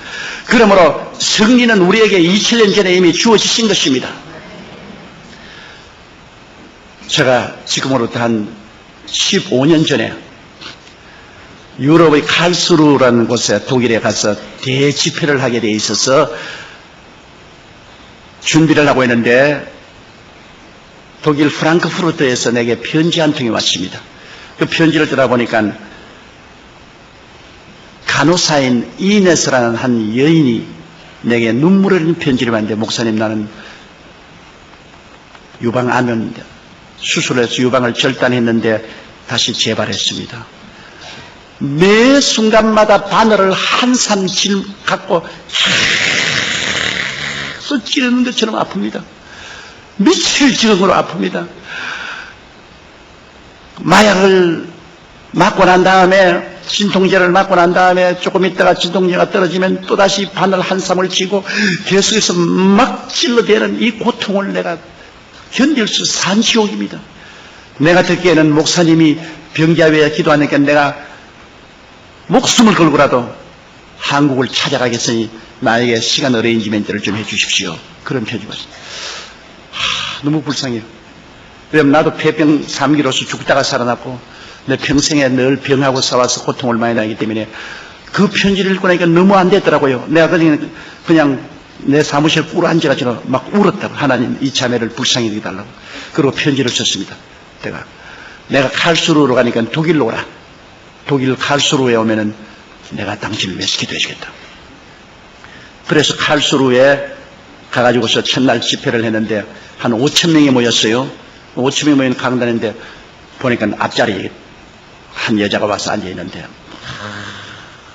Speaker 1: 그러므로 승리는 우리에게 2000년 전에 이미 주어지신 것입니다. 제가 지금으로부터 한 15년 전에 유럽의 칼스루라는 곳에 독일에 가서 대집회를 하게 돼 있어서 준비를 하고 있는데 독일 프랑크푸르트에서 내게 편지 한 통이 왔습니다. 그 편지를 들어보니까 간호사인 이네스라는 한 여인이 내게 눈물 흘리는 편지를 왔는데 목사님 나는 유방암 수술해서 유방을 절단했는데 다시 재발했습니다. 매 순간마다 바늘을 한산 갖고 계속 찌르는 것처럼 아픕니다. 미칠 지경으로 아픕니다. 마약을 맞고 난 다음에 진통제를 맞고 난 다음에 조금 있다가 진통제가 떨어지면 또다시 바늘 한 쌈을 쥐고 계속해서 막 찔러대는 이 고통을 내가 견딜 수 산지옥입니다. 내가 듣기에는 목사님이 병자회에 기도하니까 내가 목숨을 걸고라도 한국을 찾아가겠으니 나에게 시간 어레인지멘트를 좀 해주십시오. 그런 편지가 왔습니다. 너무 불쌍해요. 왜냐면 나도 폐병 3기로서 죽다가 살아났고 내 평생에 늘 병하고 싸워서 고통을 많이 나기 때문에 그 편지를 읽고 나니까 너무 안 됐더라고요. 내가 그냥 내 사무실 꿇어 앉아가지고 막 울었다고. 하나님 이 자매를 불쌍히 여기달라고. 그리고 편지를 썼습니다. 내가 칼스루로 가니까 독일로 오라. 독일 칼스루에 오면은 내가 당신을 외식해 드리겠다. 그래서 칼수루에 가가지고서 첫날 집회를 했는데 한 5,000명이 모였어요. 5,000명이 모인 강단인데 보니까 앞자리에 한 여자가 와서 앉아있는데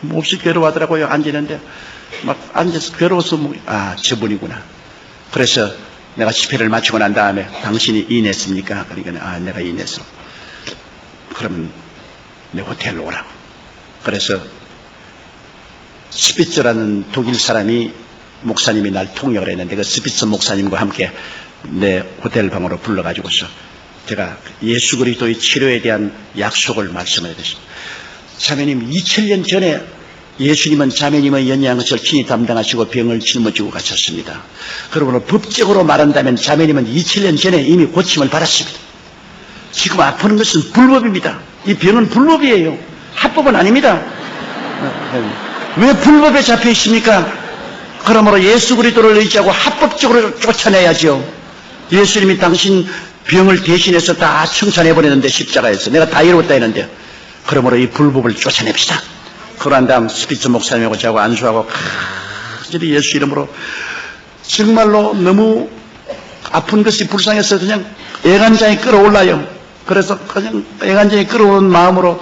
Speaker 1: 몹시 괴로워하더라고요. 앉아있는데 막 앉아서 괴로워서 저분이구나. 그래서 내가 집회를 마치고 난 다음에 당신이 인했습니까? 그러니까 내가 인했어. 그러면 내 호텔로 오라고. 그래서 스피츠라는 독일 사람이 목사님이 날 통역을 했는데 그 스피츠 목사님과 함께 내 호텔 방으로 불러가지고서 제가 예수 그리스도의 치료에 대한 약속을 말씀해 드렸습니다. 자매님 2000년 전에 예수님은 자매님의 연약한 것을 친히 담당하시고 병을 짊어지고 가셨습니다. 그러므로 법적으로 말한다면 자매님은 2000년 전에 이미 고침을 받았습니다. 지금 아프는 것은 불법입니다. 이 병은 불법이에요. 합법은 아닙니다. 왜 불법에 잡혀 있습니까? 그러므로 예수 그리스도를 의지하고 합법적으로 쫓아내야죠. 예수님이 당신 병을 대신해서 다 청산해버렸는데 십자가에서 내가 다 이루었다 했는데 그러므로 이 불법을 쫓아냅시다. 그러한 다음 스피츠 목사님하고 저하고 안수하고 간절히 예수 이름으로 정말로 너무 아픈 것이 불쌍해서 그냥 애간장이 끌어올라요. 그래서 그냥 애간장이 끌어오는 마음으로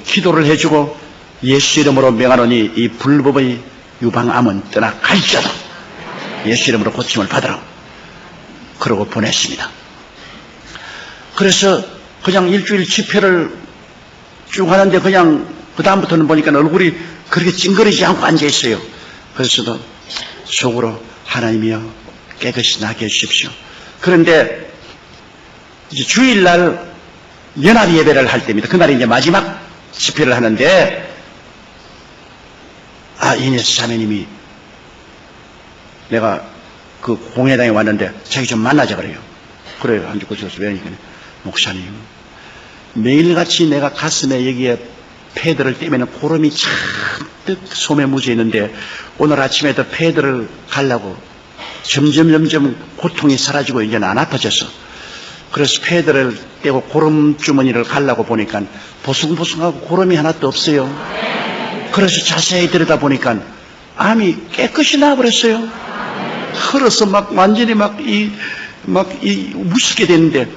Speaker 1: 기도를 해주고 예수 이름으로 명하노니 이 불법의 유방암은 떠나갈지어다. 예수 이름으로 고침을 받으라. 그러고 보냈습니다. 그래서 그냥 일주일 집회를 쭉 하는데 그냥 그 다음부터는 보니까 얼굴이 그렇게 찡그리지 않고 앉아있어요. 그래서도 속으로 하나님이여 깨끗이 나게 해주십시오. 그런데 이제 주일날 연합 예배를 할 때입니다. 그날이 이제 마지막 집회를 하는데 이내스 자매님이 내가 그 공회당에 왔는데 자기 좀 만나자 그래요. 그래요. 앉고 있어서 왜냐니까 목사님 매일같이 내가 가슴에 여기에 패드를 떼면 고름이 잔뜩 소매 묻어 있는데 오늘 아침에도 패드를 갈라고 점점 고통이 사라지고 이제는 안 아파졌어. 그래서 패드를 떼고 고름 주머니를 갈라고 보니까 보송보송하고 고름이 하나도 없어요. 그래서 자세히 들여다보니까 암이 깨끗이 나와버렸어요. 흘러서 완전히 무섭게 됐는데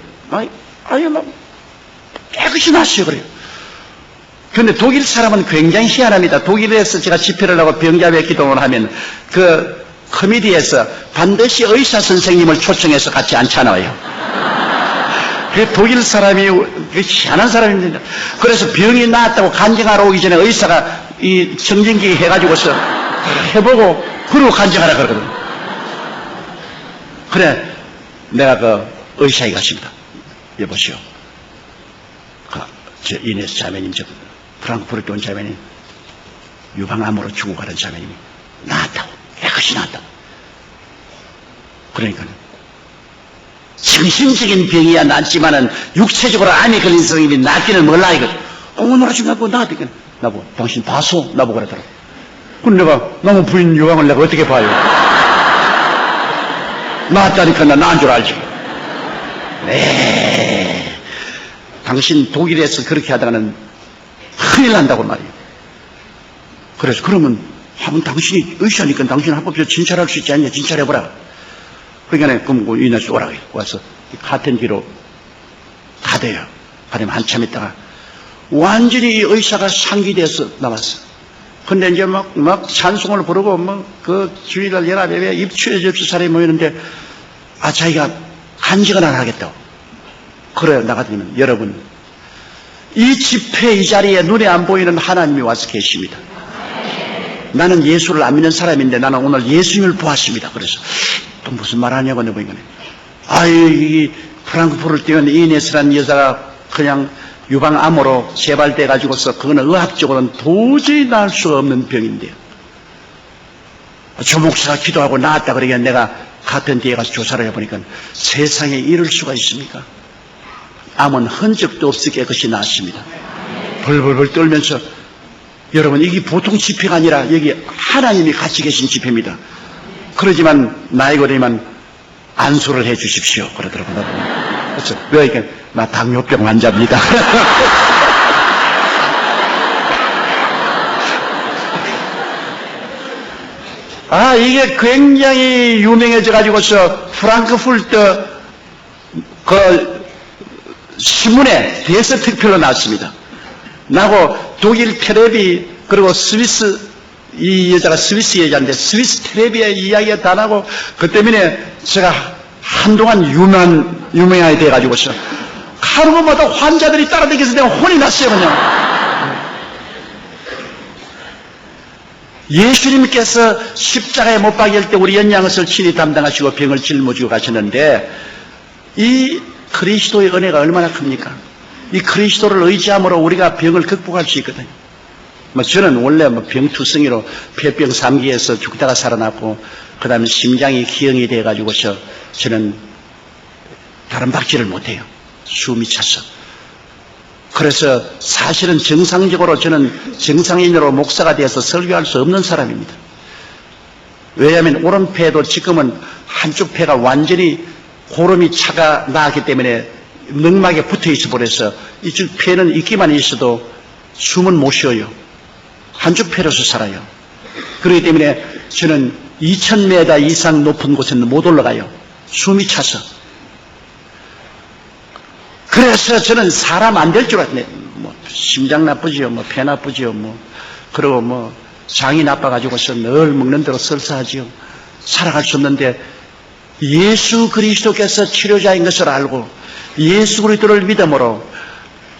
Speaker 1: 깨끗이 났어요. 그래요. 그런데 독일 사람은 굉장히 희한합니다. 독일에서 제가 집회를 하고 병자배 기도를 하면 그 커미디에서 반드시 의사 선생님을 초청해서 같이 앉혀놔요. 그 독일 사람이 희한한 사람입니다. 그래서 병이 나았다고 간증하러 오기 전에 의사가 이 청진기 해가지고서 해보고 그러고 간증하라 그러거든. 그래 내가 그 의사에 갔습니다. 여보시오. 저 이네스 자매님, 저 프랑크푸르트 온 자매님, 유방암으로 죽어가는 자매님이 나았다고, 깨끗이 나았다고. 그러니까 정신적인 병이야 낫지만은 육체적으로 암이 걸린 사람이 낫기는 몰라 이거. 오늘 아침 나보고 나았다니까 나보고 당신 봐소 나보고 그러더라고. 근데 내가 너무 부인 유방을 내가 어떻게 봐요? 나았다니까 나 나은 줄 알지. 당신 독일에서 그렇게 하다가는 큰일 난다고 말이에요. 그래서 그러면 한번 당신이 의사니까 당신 합법적으로 진찰할 수 있지 않냐? 진찰해보라. 그러니까 그럼 이날씨 오라고 해요. 와서 같은 뒤로 가대요. 가되면 한참 있다가 완전히 이 의사가 상기돼서 나왔어. 근데 이제 막 찬송을 부르고 그 주일날 연합예배 입추에 접수 사람이 모이는데 자기가 간증을 안 하겠다고. 그래요. 나가더니면 여러분 이 집회 이 자리에 눈에 안 보이는 하나님이 와서 계십니다. 나는 예수를 안 믿는 사람인데 나는 오늘 예수님을 보았습니다. 그래서 또 무슨 말 하냐고 내보니까 이 프랑크푸르트에 뛰는 이네스라는 여자가 그냥 유방암으로 재발돼 가지고서 그거는 의학적으로는 도저히 나을 수가 없는 병인데요. 조 목사가 기도하고 나았다 그러니까 내가 같은 데에 가서 조사를 해보니까 세상에 이럴 수가 있습니까? 암은 흔적도 없이 깨끗이 나았습니다. 벌벌벌 떨면서 여러분 이게 보통 집회가 아니라 여기 하나님이 같이 계신 집회입니다. 그러지만 나이가 되면 안수를 해 주십시오. 그러더라고요. 그렇죠. 왜 이렇게 나 당뇨병 환자입니다. 이게 굉장히 유명해져 가지고서 프랑크푸르트 그 신문에 대서특필로 나왔습니다. 나고 독일 텔레비 그리고 스위스 이 여자가 스위스 여자인데 스위스 텔레비의 이야기가 다 나고 그 때문에 제가 한동안 유명하게 돼가지고서 하루마다 환자들이 따라다니면서 내가 혼이 났어요. 그냥 예수님께서 십자가에 못 박일 때 우리 연양을 친히 담당하시고 병을 짊어지고 가셨는데 이 그리스도의 은혜가 얼마나 큽니까? 이 그리스도를 의지함으로 우리가 병을 극복할 수 있거든요. 저는 원래 병투성이로 폐병 3기에서 죽다가 살아났고 그 다음에 심장이 기형이 돼가지고서 저는 다른 박질을 못해요. 숨이 차서. 그래서 사실은 정상적으로 저는 정상인으로 목사가 되어서 설교할 수 없는 사람입니다. 왜냐하면 오른폐도 지금은 한쪽 폐가 완전히 고름이 차가 나왔기 때문에 늑막에 붙어 있어 버려서 이쪽 폐는 있기만 있어도 숨은 못 쉬어요. 한쪽 폐로서 살아요. 그렇기 때문에 저는 2000m 이상 높은 곳에는 못 올라가요. 숨이 차서. 그래서 저는 사람 안 될 줄 알았네. 심장 나쁘지요, 폐 나쁘지요, 그리고 장이 나빠가지고서 늘 먹는 대로 설사하지요. 살아갈 수 없는데 예수 그리스도께서 치료자인 것을 알고 예수 그리스도를 믿음으로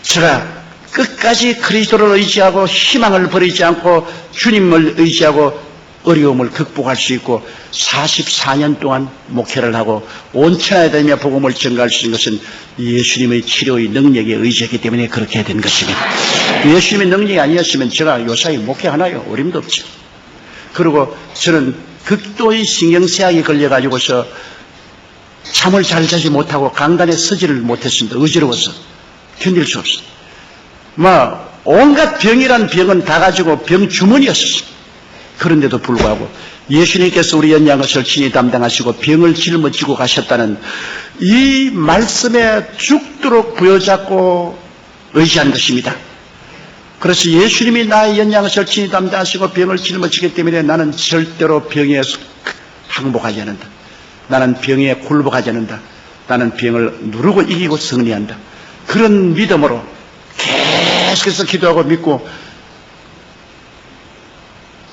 Speaker 1: 제가 끝까지 그리스도를 의지하고 희망을 버리지 않고 주님을 의지하고 어려움을 극복할 수 있고 44년 동안 목회를 하고 온 천하에 다니며 복음을 전가할 수 있는 것은 예수님의 치료의 능력에 의지했기 때문에 그렇게 된 것입니다. 예수님의 능력이 아니었으면 제가 요사이 목회하나요? 어림도 없죠. 그리고 저는 극도의 신경쇠약이 걸려가지고서 잠을 잘 자지 못하고 강단에 서지를 못했습니다. 어지러워서 견딜 수 없어요. 온갖 병이란 병은 다 가지고 병주머니였었습니다. 그런데도 불구하고 예수님께서 우리 연양을 친히 담당하시고 병을 짊어지고 가셨다는 이 말씀에 죽도록 부여잡고 의지한 것입니다. 그래서 예수님이 나의 연양을 친히 담당하시고 병을 짊어지기 때문에 나는 절대로 병에 항복하지 않는다. 나는 병에 굴복하지 않는다. 나는 병을 누르고 이기고 승리한다. 그런 믿음으로 계속해서 기도하고 믿고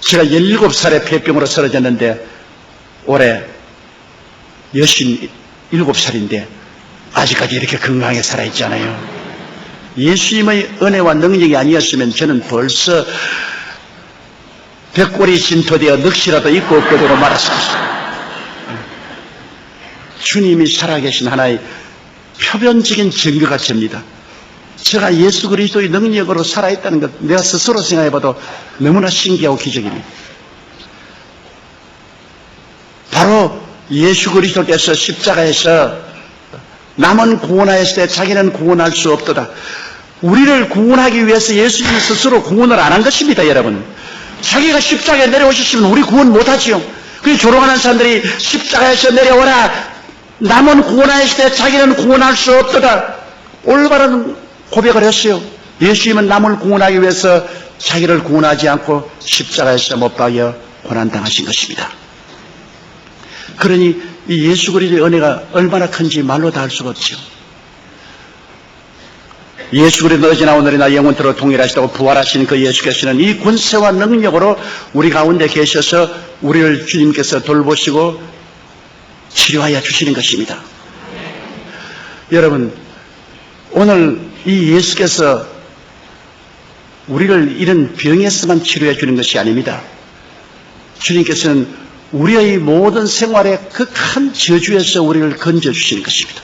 Speaker 1: 제가 17살에 폐병으로 쓰러졌는데 올해 67살인데 아직까지 이렇게 건강하게 살아있잖아요. 예수님의 은혜와 능력이 아니었으면 저는 벌써 벽골이 진토되어 넋이라도 있고 없고 되고 말았을 것입니다. 주님이 살아계신 하나의 표변적인 증거가 됩니다. 제가 예수 그리스도의 능력으로 살아있다는 것 내가 스스로 생각해봐도 너무나 신기하고 기적입니다. 바로 예수 그리스도께서 십자가에서 남은 구원하였을 때 자기는 구원할 수 없도다. 우리를 구원하기 위해서 예수님 스스로 구원을 안 한 것입니다. 여러분, 자기가 십자가에 내려오셨으면 우리 구원 못하지요. 그래서 조롱하는 사람들이 십자가에서 내려오라, 남은 구원하였을 때 자기는 구원할 수 없도다, 올바른 고백을 했어요. 예수님은 남을 구원하기 위해서 자기를 구원하지 않고 십자가에서 못 박여 고난당하신 것입니다. 그러니 이 예수 그리스도의 은혜가 얼마나 큰지 말로 다 할 수가 없죠. 예수 그리스도 어제나 오늘이나 영원토록 동일하시다고 부활하신 그 예수께서는 이 권세와 능력으로 우리 가운데 계셔서 우리를 주님께서 돌보시고 치료하여 주시는 것입니다. 여러분, 오늘 이 예수께서 우리를 이런 병에서만 치료해 주는 것이 아닙니다. 주님께서는 우리의 모든 생활의 그 큰 저주에서 우리를 건져 주시는 것입니다.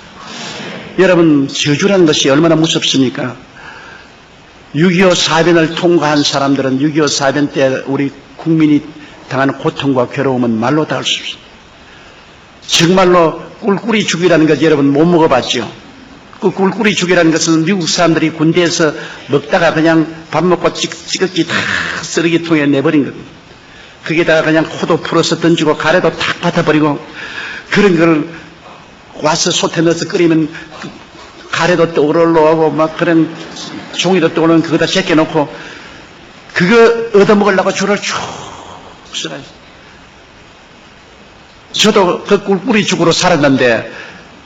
Speaker 1: 여러분, 저주라는 것이 얼마나 무섭습니까? 6.25 사변을 통과한 사람들은 6.25 사변 때 우리 국민이 당한 고통과 괴로움은 말로 다 할 수 없습니다. 정말로 꿀꿀이 죽이라는 것 여러분 못 먹어봤죠? 그 꿀꿀이 죽이라는 것은 미국 사람들이 군대에서 먹다가 그냥 밥 먹고 찌꺼기 다 쓰레기통에 내버린 겁니다. 거기다가 그냥 코도 풀어서 던지고 가래도 탁 받아버리고 그런 걸 와서 솥에 넣어서 끓이면 가래도 떠오르고 막 그런 종이도 떠오르면 그거다 제껴놓고 그거 얻어먹으려고 줄을 쭉 서가지고 저도 그 꿀꿀이죽으로 살았는데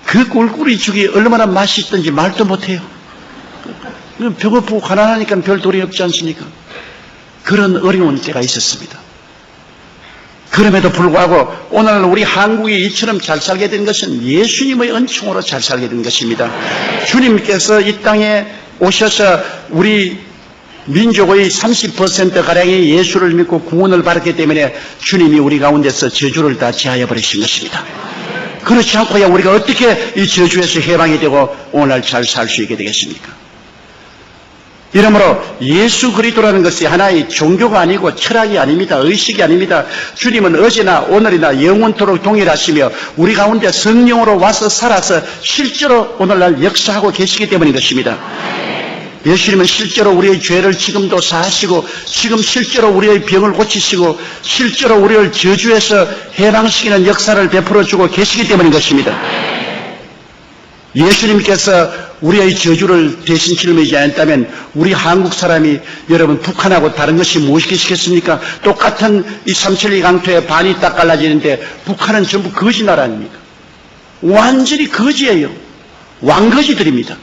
Speaker 1: 그 꿀꿀이죽이 얼마나 맛있던지 말도 못해요. 배고프고 가난하니까 별 도리 없지 않습니까? 그런 어려운 때가 있었습니다. 그럼에도 불구하고 오늘 우리 한국이 이처럼 잘 살게 된 것은 예수님의 은총으로 잘 살게 된 것입니다. 주님께서 이 땅에 오셔서 우리 민족의 30%가량이 예수를 믿고 구원을 받았기 때문에 주님이 우리 가운데서 저주를 다 제하여 버리신 것입니다. 그렇지 않고야 우리가 어떻게 이 저주에서 해방이 되고 오늘 잘 살 수 있게 되겠습니까? 이러므로 예수 그리스도라는 것이 하나의 종교가 아니고 철학이 아닙니다. 의식이 아닙니다. 주님은 어제나 오늘이나 영원토록 동일하시며 우리 가운데 성령으로 와서 살아서 실제로 오늘날 역사하고 계시기 때문인 것입니다. 예수님은 실제로 우리의 죄를 지금도 사하시고 지금 실제로 우리의 병을 고치시고 실제로 우리를 저주에서 해방시키는 역사를 베풀어주고 계시기 때문인 것입니다. 예수님께서 우리의 저주를 대신 짊어지지 않았다면 우리 한국 사람이 여러분 북한하고 다른 것이 무엇이겠습니까? 똑같은 이 삼천리 강토에 반이 딱 갈라지는데 북한은 전부 거지 나라 아닙니까? 완전히 거지예요. 왕거지들입니다.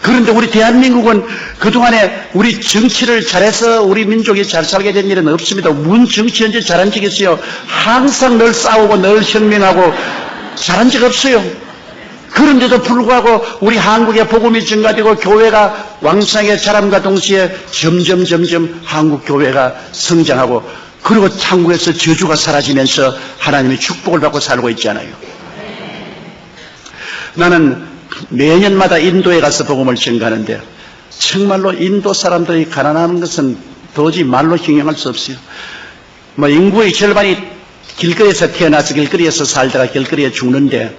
Speaker 1: 그런데 우리 대한민국은 그동안에 우리 정치를 잘해서 우리 민족이 잘 살게 된 일은 없습니다. 문 정치 언제 잘한 적이 있어요? 항상 늘 싸우고 늘 혁명하고 잘한 적 없어요. 그런데도 불구하고 우리 한국의 복음이 증가되고 교회가 왕성하게 자람과 동시에 점점 한국 교회가 성장하고 그리고 한국에서 저주가 사라지면서 하나님의 축복을 받고 살고 있잖아요. 나는 매년마다 인도에 가서 복음을 전가하는데 정말로 인도 사람들이 가난하는 것은 도저히 말로形容할 수 없어요. 인구의 절반이 길거리에서 태어나서 길거리에서 살다가 길거리에 죽는데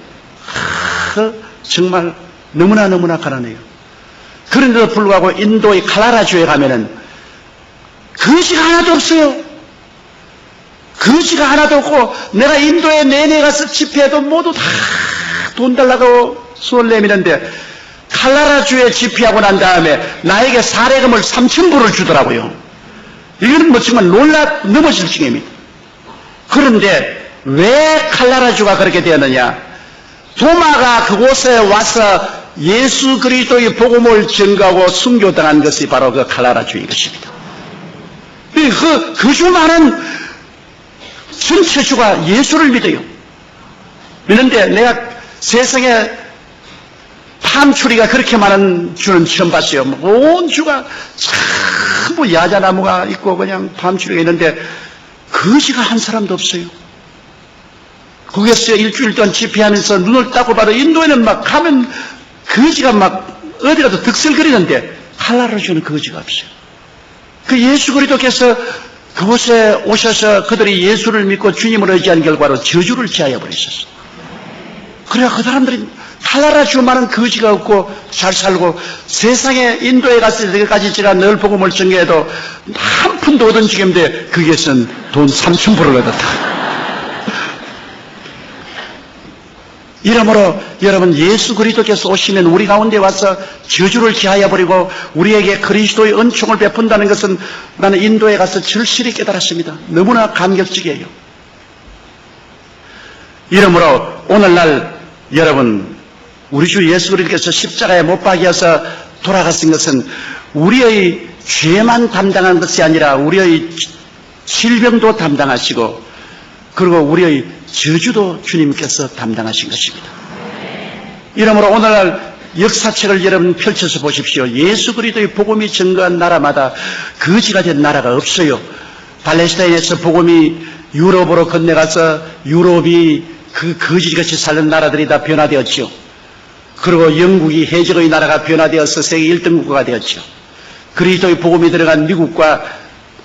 Speaker 1: 정말 너무나 가난해요. 그런데도 불구하고 인도의 칼라라주에 가면은 거지가 하나도 없어요. 거지가 하나도 없고 내가 인도에 내내 가서 집회해도 모두 다 돈 달라고 손을 내미는데 칼라라주에 집회하고 난 다음에 나에게 사례금을 3,000불을 주더라고요. 이거는 정말 넘어질 지경입니다. 그런데 왜 칼라라주가 그렇게 되었느냐? 도마가 그곳에 와서 예수 그리스도의 복음을 전가하고 순교당한 것이 바로 그 칼라라주인 것입니다. 그 주 많은 전체 주가 예수를 믿어요. 믿는데 내가 세상에 팜추리가 그렇게 많은 주는 처음 봤어요. 온 주가 전부 야자나무가 있고 그냥 팜추리가 있는데 거지가 한 사람도 없어요. 거기서 일주일 동안 집회하면서 눈을 따고 봐도 인도에는 막 가면 거지가 막 어디라도 득설거리는데 칼라라주는 거지가 없어요. 그 예수 그리스도께서 그곳에 오셔서 그들이 예수를 믿고 주님을 의지한 결과로 저주를 제하여 버리셨어요. 그래야 그 사람들이 칼라라주만은 거지가 없고 잘 살고 세상에 인도에 갔을 때까지 제가 늘 복음을 전개해도 한 푼도 얻은 적이 없는데 거기에서는 돈 3,000불을 얻었다. 이러므로 여러분 예수 그리스도께서 오시면 우리 가운데 와서 저주를 제하여 버리고 우리에게 그리스도의 은총을 베푼다는 것은 나는 인도에 가서 절실히 깨달았습니다. 너무나 감격적이에요. 이러므로 오늘날 여러분 우리 주 예수 그리스도께서 십자가에 못 박여서 돌아가신 것은 우리의 죄만 담당한 것이 아니라 우리의 질병도 담당하시고 그리고 우리의 저주도 주님께서 담당하신 것입니다. 이러므로 오늘날 역사책을 여러분 펼쳐서 보십시오. 예수 그리스도의 복음이 증거한 나라마다 거지가 된 나라가 없어요. 팔레스타인에서 복음이 유럽으로 건너가서 유럽이 그 거지같이 사는 나라들이 다 변화되었죠. 그리고 영국이 해적의 나라가 변화되어서 세계 1등 국가가 되었죠. 그리스도의 복음이 들어간 미국과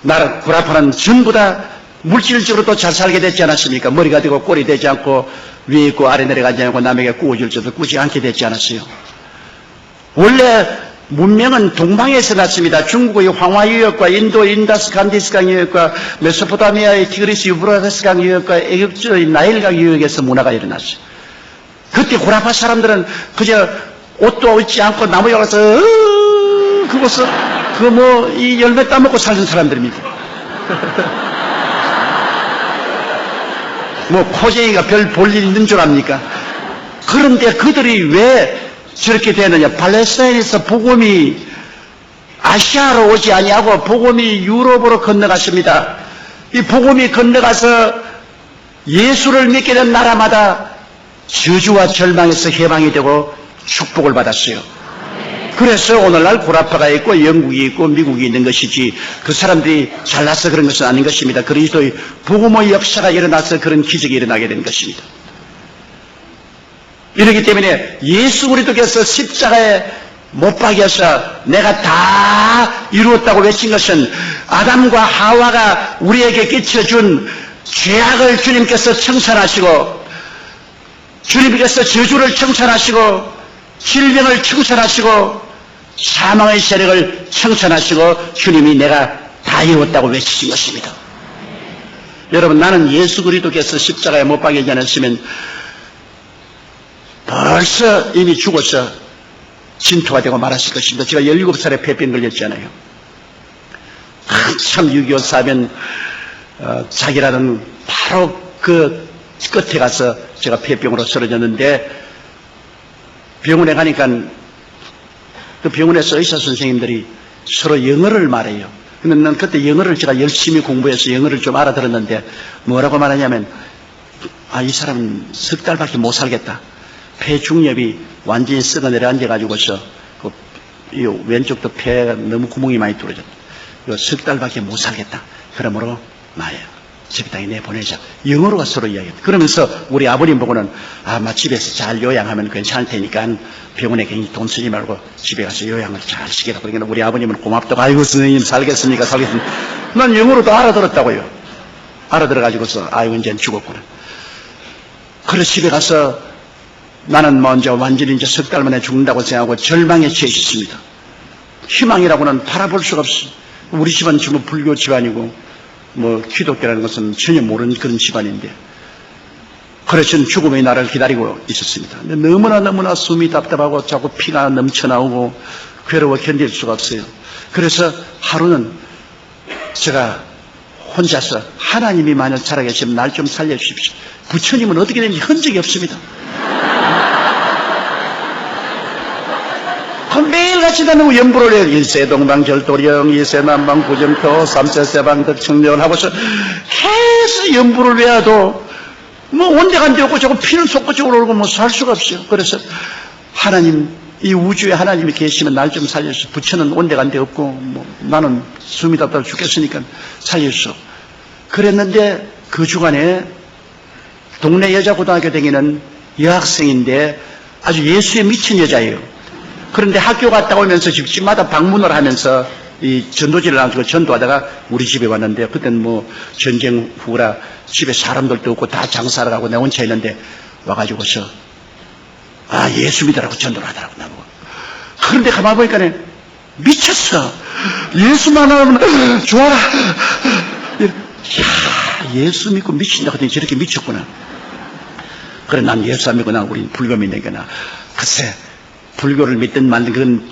Speaker 1: 나라 구라파는 전부 다 물질적으로도 잘 살게 됐지 않았습니까? 머리가 되고 꼴이 되지 않고 위에 있고 아래 내려가지 않고 남에게 꾸어줄 줄도 꾸지 않게 됐지 않았어요. 원래 문명은 동방에서 났습니다. 중국의 황화유역과 인도의 인다스간디스강 유역과 메소포타미아의 티그리스 유브라데스강 유역과 애국의 나일강 유역에서 문화가 일어났어요. 그때 구라파 사람들은 그저 옷도 입지 않고 나무에 가서 그곳을 이 열매 따먹고 살던 사람들입니다. 뭐 코쟁이가 별 볼 일 있는 줄 압니까? 그런데 그들이 왜 저렇게 되느냐? 팔레스타인에서 복음이 아시아로 오지 아니하고 복음이 유럽으로 건너갔습니다. 이 복음이 건너가서 예수를 믿게 된 나라마다 저주와 절망에서 해방이 되고 축복을 받았어요. 그래서 오늘날 구라파가 있고 영국이 있고 미국이 있는 것이지 그 사람들이 잘나서 그런 것은 아닌 것입니다. 그리스도의 복음의 역사가 일어나서 그런 기적이 일어나게 된 것입니다. 이렇기 때문에 예수 그리스도께서 십자가에 못 박여서 내가 다 이루었다고 외친 것은 아담과 하와가 우리에게 끼쳐준 죄악을 주님께서 청산하시고 주님께서 저주를 청산하시고 질병을 청산하시고 사망의 세력을 청산하시고 주님이 내가 다 이루었다고 외치신 것입니다. 여러분, 나는 예수 그리스도께서 십자가에 못 박이지 않았으면 벌써 이미 죽어서 진토가 되고 말았을 것입니다. 제가 17살에 폐병 걸렸잖아요. 한참 6.25 사변 자기라는 바로 그 끝에 가서 제가 폐병으로 쓰러졌는데 병원에 가니까 그 병원에서 의사 선생님들이 서로 영어를 말해요. 근데 난 그때 영어를 제가 열심히 공부해서 영어를 좀 알아들었는데 뭐라고 말하냐면 이 사람은 석 달밖에 못 살겠다. 폐중엽이 완전히 썩어 내려앉아가지고서 이 왼쪽도 폐가 너무 구멍이 많이 뚫어졌다. 석 달밖에 못 살겠다. 그러므로 말이에요. 저기 내보내자. 영어로가 서로 이야기했다. 그러면서 우리 아버님 보고는 집에서 잘 요양하면 괜찮을 테니까 병원에 괜히 돈 쓰지 말고 집에 가서 요양을 잘 시켜라. 그러니까 우리 아버님은 고맙다고 아이고 선생님 살겠습니까? 난 영어로도 알아들었다고요. 알아들어가지고서 이제는 죽었구나. 그래서 집에 가서 나는 먼저 완전히 이제 석 달 만에 죽는다고 생각하고 절망에 처해 있습니다. 희망이라고는 바라볼 수가 없어. 우리 집안 지금 불교 집안이고 뭐 기독교라는 것은 전혀 모르는 그런 집안인데 그래서 저는 죽음의 날을 기다리고 있었습니다. 근데 너무나 숨이 답답하고 자꾸 피가 넘쳐나오고 괴로워 견딜 수가 없어요. 그래서 하루는 제가 혼자서 하나님이 만약 살아계시면 날 좀 살려주십시오. 부처님은 어떻게 되는지 흔적이 없습니다. 매일같이 다니고 연부를 해요. 일세 동방절도령, 이세 남방 구정표, 삼세 세방덕 청년 하고서 계속 연부를 외워도 뭐 온데간데 없고 자꾸 피는 솟구쪽으로 오르고 뭐 살 수가 없어요. 그래서 하나님, 이 우주에 하나님이 계시면 날 좀 살려주세요. 부처는 온데간데 없고 뭐 나는 숨이 답답해 죽겠으니까 살려주세요. 그랬는데 그 주간에 동네 여자고등학교 다니는 여학생인데 아주 예수에 미친 여자예요. 그런데 학교 갔다 오면서 집집마다 방문을 하면서 이 전도지를 나가지고 전도하다가 우리 집에 왔는데 그때는 뭐 전쟁 후라 집에 사람들도 없고 다 장사를 하고 내 혼자 있는데 와가지고서 예수 믿으라고 전도를 하더라고 나보고. 그런데 가만 보니까 미쳤어. 예수만 하면 좋아라. 예수 믿고 미친다 그랬더니 저렇게 미쳤구나. 그래 난 예수 안 믿고 난 우린 불교 믿는 글쎄 불교를 믿든 말든 그건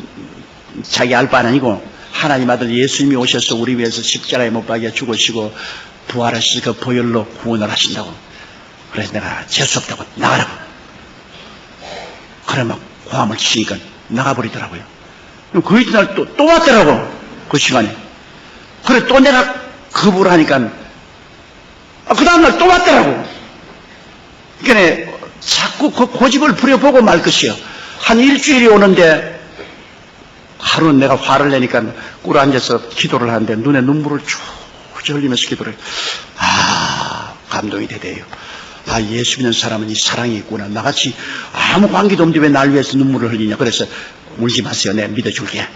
Speaker 1: 자기 알 바는 아니고 하나님 아들 예수님이 오셔서 우리 위해서 십자가에 못 박여 죽으시고 부활하셔서 그 보혈로 구원을 하신다고. 그래서 내가 재수없다고 나가라고. 그래 막 고함을 치니까 나가버리더라고요. 그 이튿날 또 왔더라고. 그 시간에. 그래 또 내가 거부를 하니까 그 다음날 또 왔더라고. 그러니까 자꾸 그 고집을 부려보고 말 것이요. 한 일주일이 오는데 하루는 내가 화를 내니까 꿇어 앉아서 기도를 하는데 눈에 눈물을 쭉 흘리면서 기도를 해요. 감동이 되대요. 예수 믿는 사람은 이 사랑이 있구나. 나같이 아무 관계도 없는데 왜 날 위해서 눈물을 흘리냐. 그래서 울지 마세요. 내가 믿어줄게.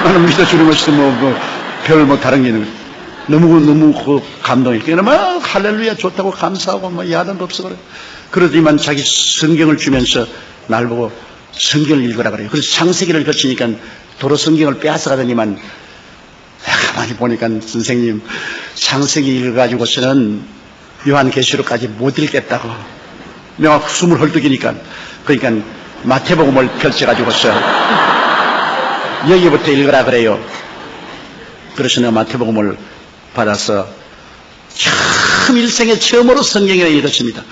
Speaker 1: 나는 믿어주는 것이 별 다른 게 있는 거예요. 너무 그 감동이. 그러면 할렐루야 좋다고 감사하고 야단도 없어 그래. 그러더니만 자기 성경을 주면서 날 보고 성경을 읽으라 그래요. 그래서 창세기를 거치니까 도로 성경을 빼앗아 가더니만 가만히 보니까 선생님 창세기 읽어가지고서는 요한계시록까지 못 읽겠다고. 내가 숨을 헐떡이니까 그러니까 마태복음을 펼쳐가지고서 여기부터 읽으라 그래요. 그래서 내가 마태복음을 받아서 처음 일생에 처음으로 성경을 읽었습니다.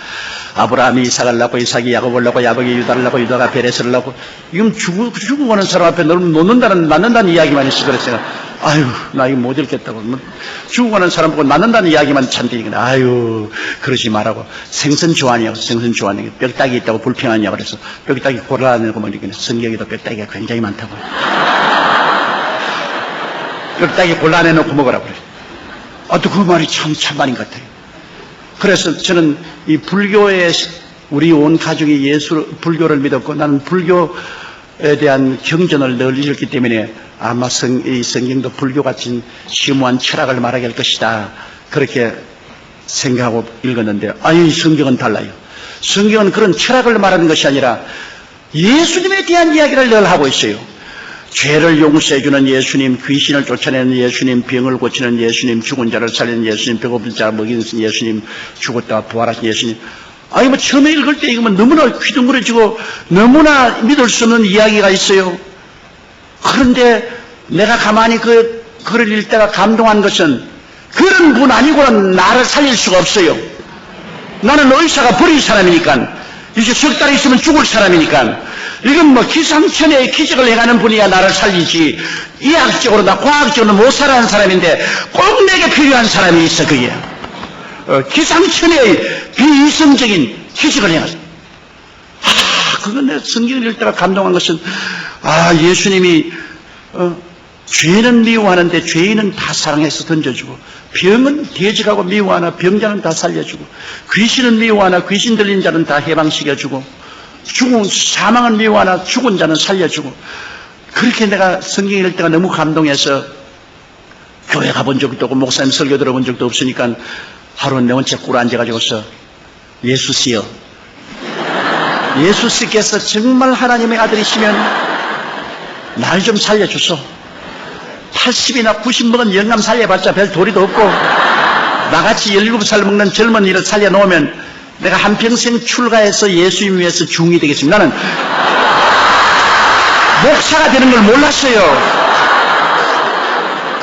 Speaker 1: 아브라함이 이삭을 낳고 이삭이 야곱을 낳고 야곱이 유다를 낳고 유다가 베레스를 낳고 이건 죽어가는 사람 앞에 낳는다는 이야기만 있어. 그랬어요. 아유, 나 이거 못 읽겠다고. 죽어가는 사람 보고 낳는다는 이야기만 찬대니까 아유, 그러지 말라고. 생선 조안이요. 생선 조안이 뼈다귀 있다고 불평하냐 그래서 뼈다귀 골라내고 뭐 이렇게 성경에도 뼈다귀가 굉장히 많다고. 뼈다귀 골라내놓고 먹으라고 그래. 또 그 말이 참 말인 것 같아요. 그래서 저는 이 불교에 우리 온 가족이 불교를 믿었고 나는 불교에 대한 경전을 늘 읽었기 때문에 아마 이 성경도 불교같이 심오한 철학을 말하게 할 것이다. 그렇게 생각하고 읽었는데 아니 성경은 달라요. 성경은 그런 철학을 말하는 것이 아니라 예수님에 대한 이야기를 늘 하고 있어요. 죄를 용서해주는 예수님, 귀신을 쫓아내는 예수님, 병을 고치는 예수님, 죽은 자를 살리는 예수님, 배고픈 자를 먹이는 예수님, 죽었다가 부활하신 예수님. 아니 뭐 처음에 읽을 때 이거 너무나 귀둥그레지고 너무나 믿을 수 없는 이야기가 있어요. 그런데 내가 가만히 글을 읽다가 감동한 것은 그런 분 아니고는 나를 살릴 수가 없어요. 나는 의사가 버린 사람이니까 이제 석 달 있으면 죽을 사람이니까 이건 뭐 기상천외의 기적을 행하는 분이야 나를 살리지 이학적으로나 과학적으로 못 살아가는 사람인데 꼭 내게 필요한 사람이 있어. 그게 기상천외의 비이성적인 기적을 행하죠. 그건 내가 성경을 읽다가 감동한 것은 예수님이 죄는 미워하는데 죄인은 다 사랑해서 던져주고 병은 대적하고 미워하나 병자는 다 살려주고 귀신은 미워하나 귀신 들린 자는 다 해방시켜주고 사망은 미워하나 죽은 자는 살려주고 그렇게 내가 성경 읽을 때가 너무 감동해서 교회 가본 적도 없고 목사님 설교 들어본 적도 없으니까 하루는 내 혼자 꿇어 앉아가지고서 예수씨여 예수씨께서 정말 하나님의 아들이시면 날 좀 살려주소. 80이나 90 먹은 영감 살려봤자 별 도리도 없고 나같이 17살 먹는 젊은이를 살려놓으면 내가 한평생 출가해서 예수님 위해서 중이 되겠습니다. 나는 목사가 되는 걸 몰랐어요.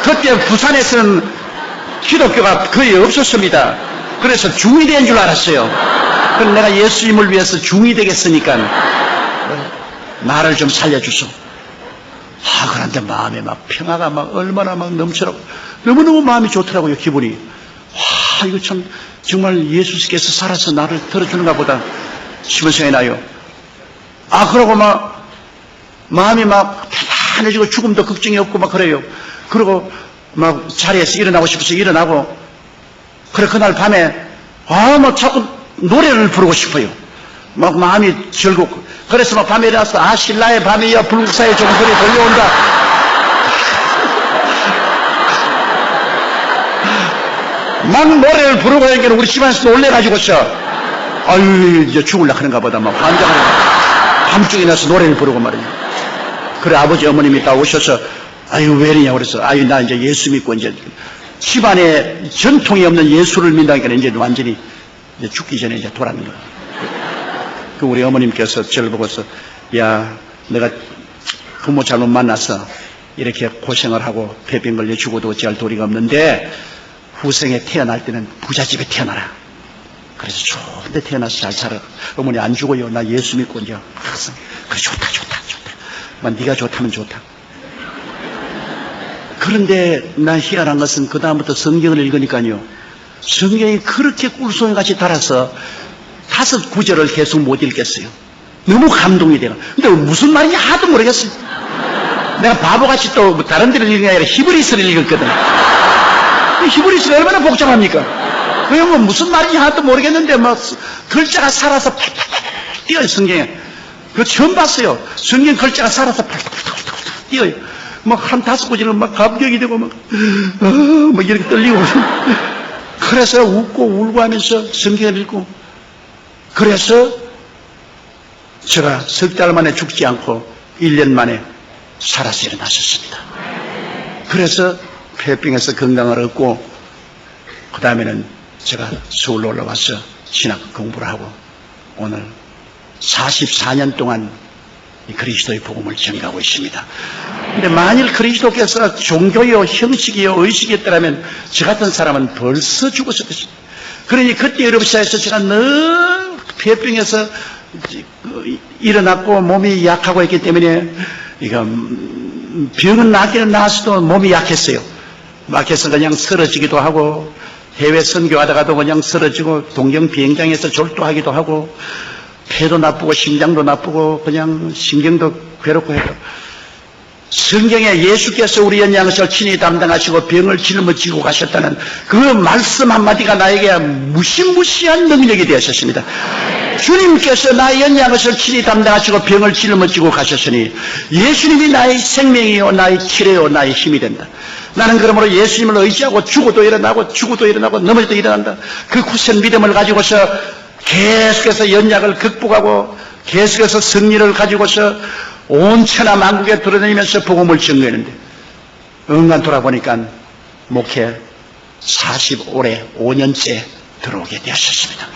Speaker 1: 그때 부산에서는 기독교가 거의 없었습니다. 그래서 중이 된 줄 알았어요. 그럼 내가 예수님을 위해서 중이 되겠으니까 나를 좀 살려주소. 그런데 마음에 막 평화가 막 얼마나 막 넘쳐나고 너무너무 마음이 좋더라고요. 기분이. 이거 참 정말 예수께서 살아서 나를 들어주는가 보다 싶은 생각이 나요. 그러고 막 마음이 막 편안해지고 죽음도 걱정이 없고 막 그래요. 그리고 막 자리에서 일어나고 싶어서 일어나고 그래 그날 밤에 막 자꾸 노래를 부르고 싶어요. 막 마음이 즐겁고 그래서 막 밤에 일어나서 신라의 밤이여 불국사의 종소리 들려온다. 막 노래를 부르고 하니까 우리 집안에서 놀래가지고서 이제 죽을라 하는가 보다 막 환장하는 밤중에 나서 노래를 부르고 말이야. 그래 아버지 어머님이 다 오셔서 왜 이러냐 그래서 나 이제 예수 믿고 이제 집안에 전통이 없는 예수를 믿다니까 이제 완전히 이제 죽기 전에 이제 돌아가는 거야. 그 우리 어머님께서 저를 보고서 야 내가 부모 잘못 만나서 이렇게 고생을 하고 폐병 걸려 죽어도 어찌할 도리가 없는데 후생에 태어날 때는 부잣집에 태어나라. 그래서 좋은 데 태어나서 잘 살아. 어머니 안 죽어요. 나 예수 믿고 이제 항상 그래 좋다. 네가 좋다면 좋다. 그런데 난 희한한 것은 그 다음부터 성경을 읽으니까요. 성경이 그렇게 꿀송이같이 달아서 5구절을 계속 못 읽겠어요. 너무 감동이 돼요. 근데 무슨 말인지 하나도 모르겠어요. 내가 바보같이 또 다른 데를 읽는 게 아니라 히브리서를 읽었거든. 히브리서가 얼마나 복잡합니까? 그냥 뭐 무슨 말인지 하나도 모르겠는데 막 글자가 살아서 팔팔팔 뛰어요. 성경에. 그거 처음 봤어요. 성경 글자가 살아서 팔팔팔 뛰어요. 막 한 5구절은 막 감격이 되고 막 이렇게 떨리고 그래서 웃고 울고 하면서 성경을 읽고 그래서 제가 석 달 만에 죽지 않고 1년 만에 살아서 일어났었습니다. 그래서 폐병에서 건강을 얻고 그 다음에는 제가 서울로 올라와서 신학 공부를 하고 오늘 44년 동안 이 그리스도의 복음을 전가하고 있습니다. 근데 만일 그리스도께서 종교요 형식이요 의식이었더라면 저 같은 사람은 벌써 죽었을 것입니다. 그러니 그때 의료사에서 제가 늘 폐병에서 일어났고 몸이 약하고 있기 때문에 이거 병은 낫기는 나았어도 몸이 약했어요. 약해서 그냥 쓰러지기도 하고 해외 선교하다가도 그냥 쓰러지고 동경 비행장에서 졸도하기도 하고 폐도 나쁘고 심장도 나쁘고 그냥 신경도 괴롭고 해요. 성경에 예수께서 우리의 양식을 친히 담당하시고 병을 짊어지고 가셨다는 그 말씀 한마디가 나에게 무시무시한 능력이 되었습니다. 주님께서 나의 연약을 친히 담당하시고 병을 짊어지고 가셨으니 예수님이 나의 생명이요 나의 치료요 나의 힘이 된다. 나는 그러므로 예수님을 의지하고 죽어도 일어나고 죽어도 일어나고 넘어져도 일어난다. 그 굳은 믿음을 가지고서 계속해서 연약을 극복하고 계속해서 승리를 가지고서 온 천하 만국에 돌아다니면서 복음을 증거했는데 응간 돌아보니까 목회 40올에 5년째 들어오게 되었습니다.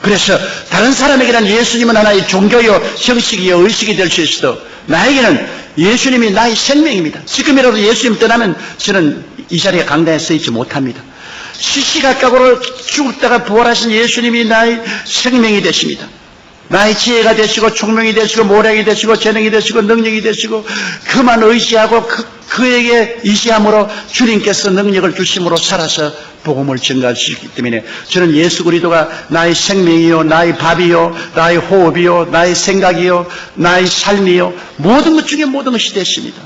Speaker 1: 그래서 다른 사람에게는 예수님은 하나의 종교요 형식이요 의식이 될 수 있어도 나에게는 예수님이 나의 생명입니다. 지금이라도 예수님 떠나면 저는 이 자리에 강단에 서 있지 못합니다. 시시각각으로 죽었다가 부활하신 예수님이 나의 생명이 되십니다. 나의 지혜가 되시고 총명이 되시고 모략이 되시고 재능이 되시고 능력이 되시고 그만 의지하고 그에게 의지함으로 주님께서 능력을 주심으로 살아서 복음을 증가하시기 때문에 저는 예수 그리스도가 나의 생명이요 나의 밥이요 나의 호흡이요 나의 생각이요 나의 삶이요 모든 것 중에 모든 것이 됐습니다.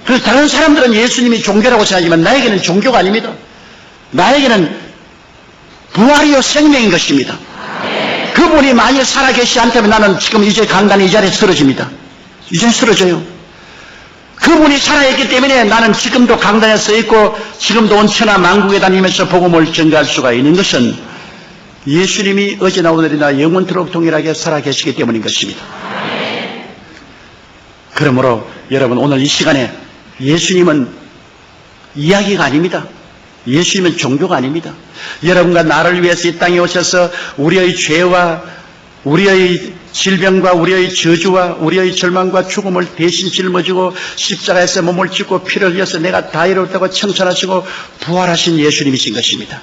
Speaker 1: 그래서 다른 사람들은 예수님이 종교라고 생각하지만 나에게는 종교가 아닙니다. 나에게는 부활이요 생명인 것입니다. 그분이 만일 살아계시지 않다면 나는 지금 이제 강단이 이 자리에 쓰러집니다. 이제 쓰러져요. 그분이 살아있기 때문에 나는 지금도 강단에 서 있고 지금도 온 천하 만국에 다니면서 복음을 전가할 수가 있는 것은 예수님이 어제나 오늘이나 영원토록 동일하게 살아계시기 때문인 것입니다. 그러므로 여러분 오늘 이 시간에 예수님은 이야기가 아닙니다. 예수님은 종교가 아닙니다. 여러분과 나를 위해서 이 땅에 오셔서 우리의 죄와 우리의 질병과 우리의 저주와 우리의 절망과 죽음을 대신 짊어지고 십자가에서 몸을 찢고 피를 흘려서 내가 다 이뤘다고 청천하시고 부활하신 예수님이신 것입니다.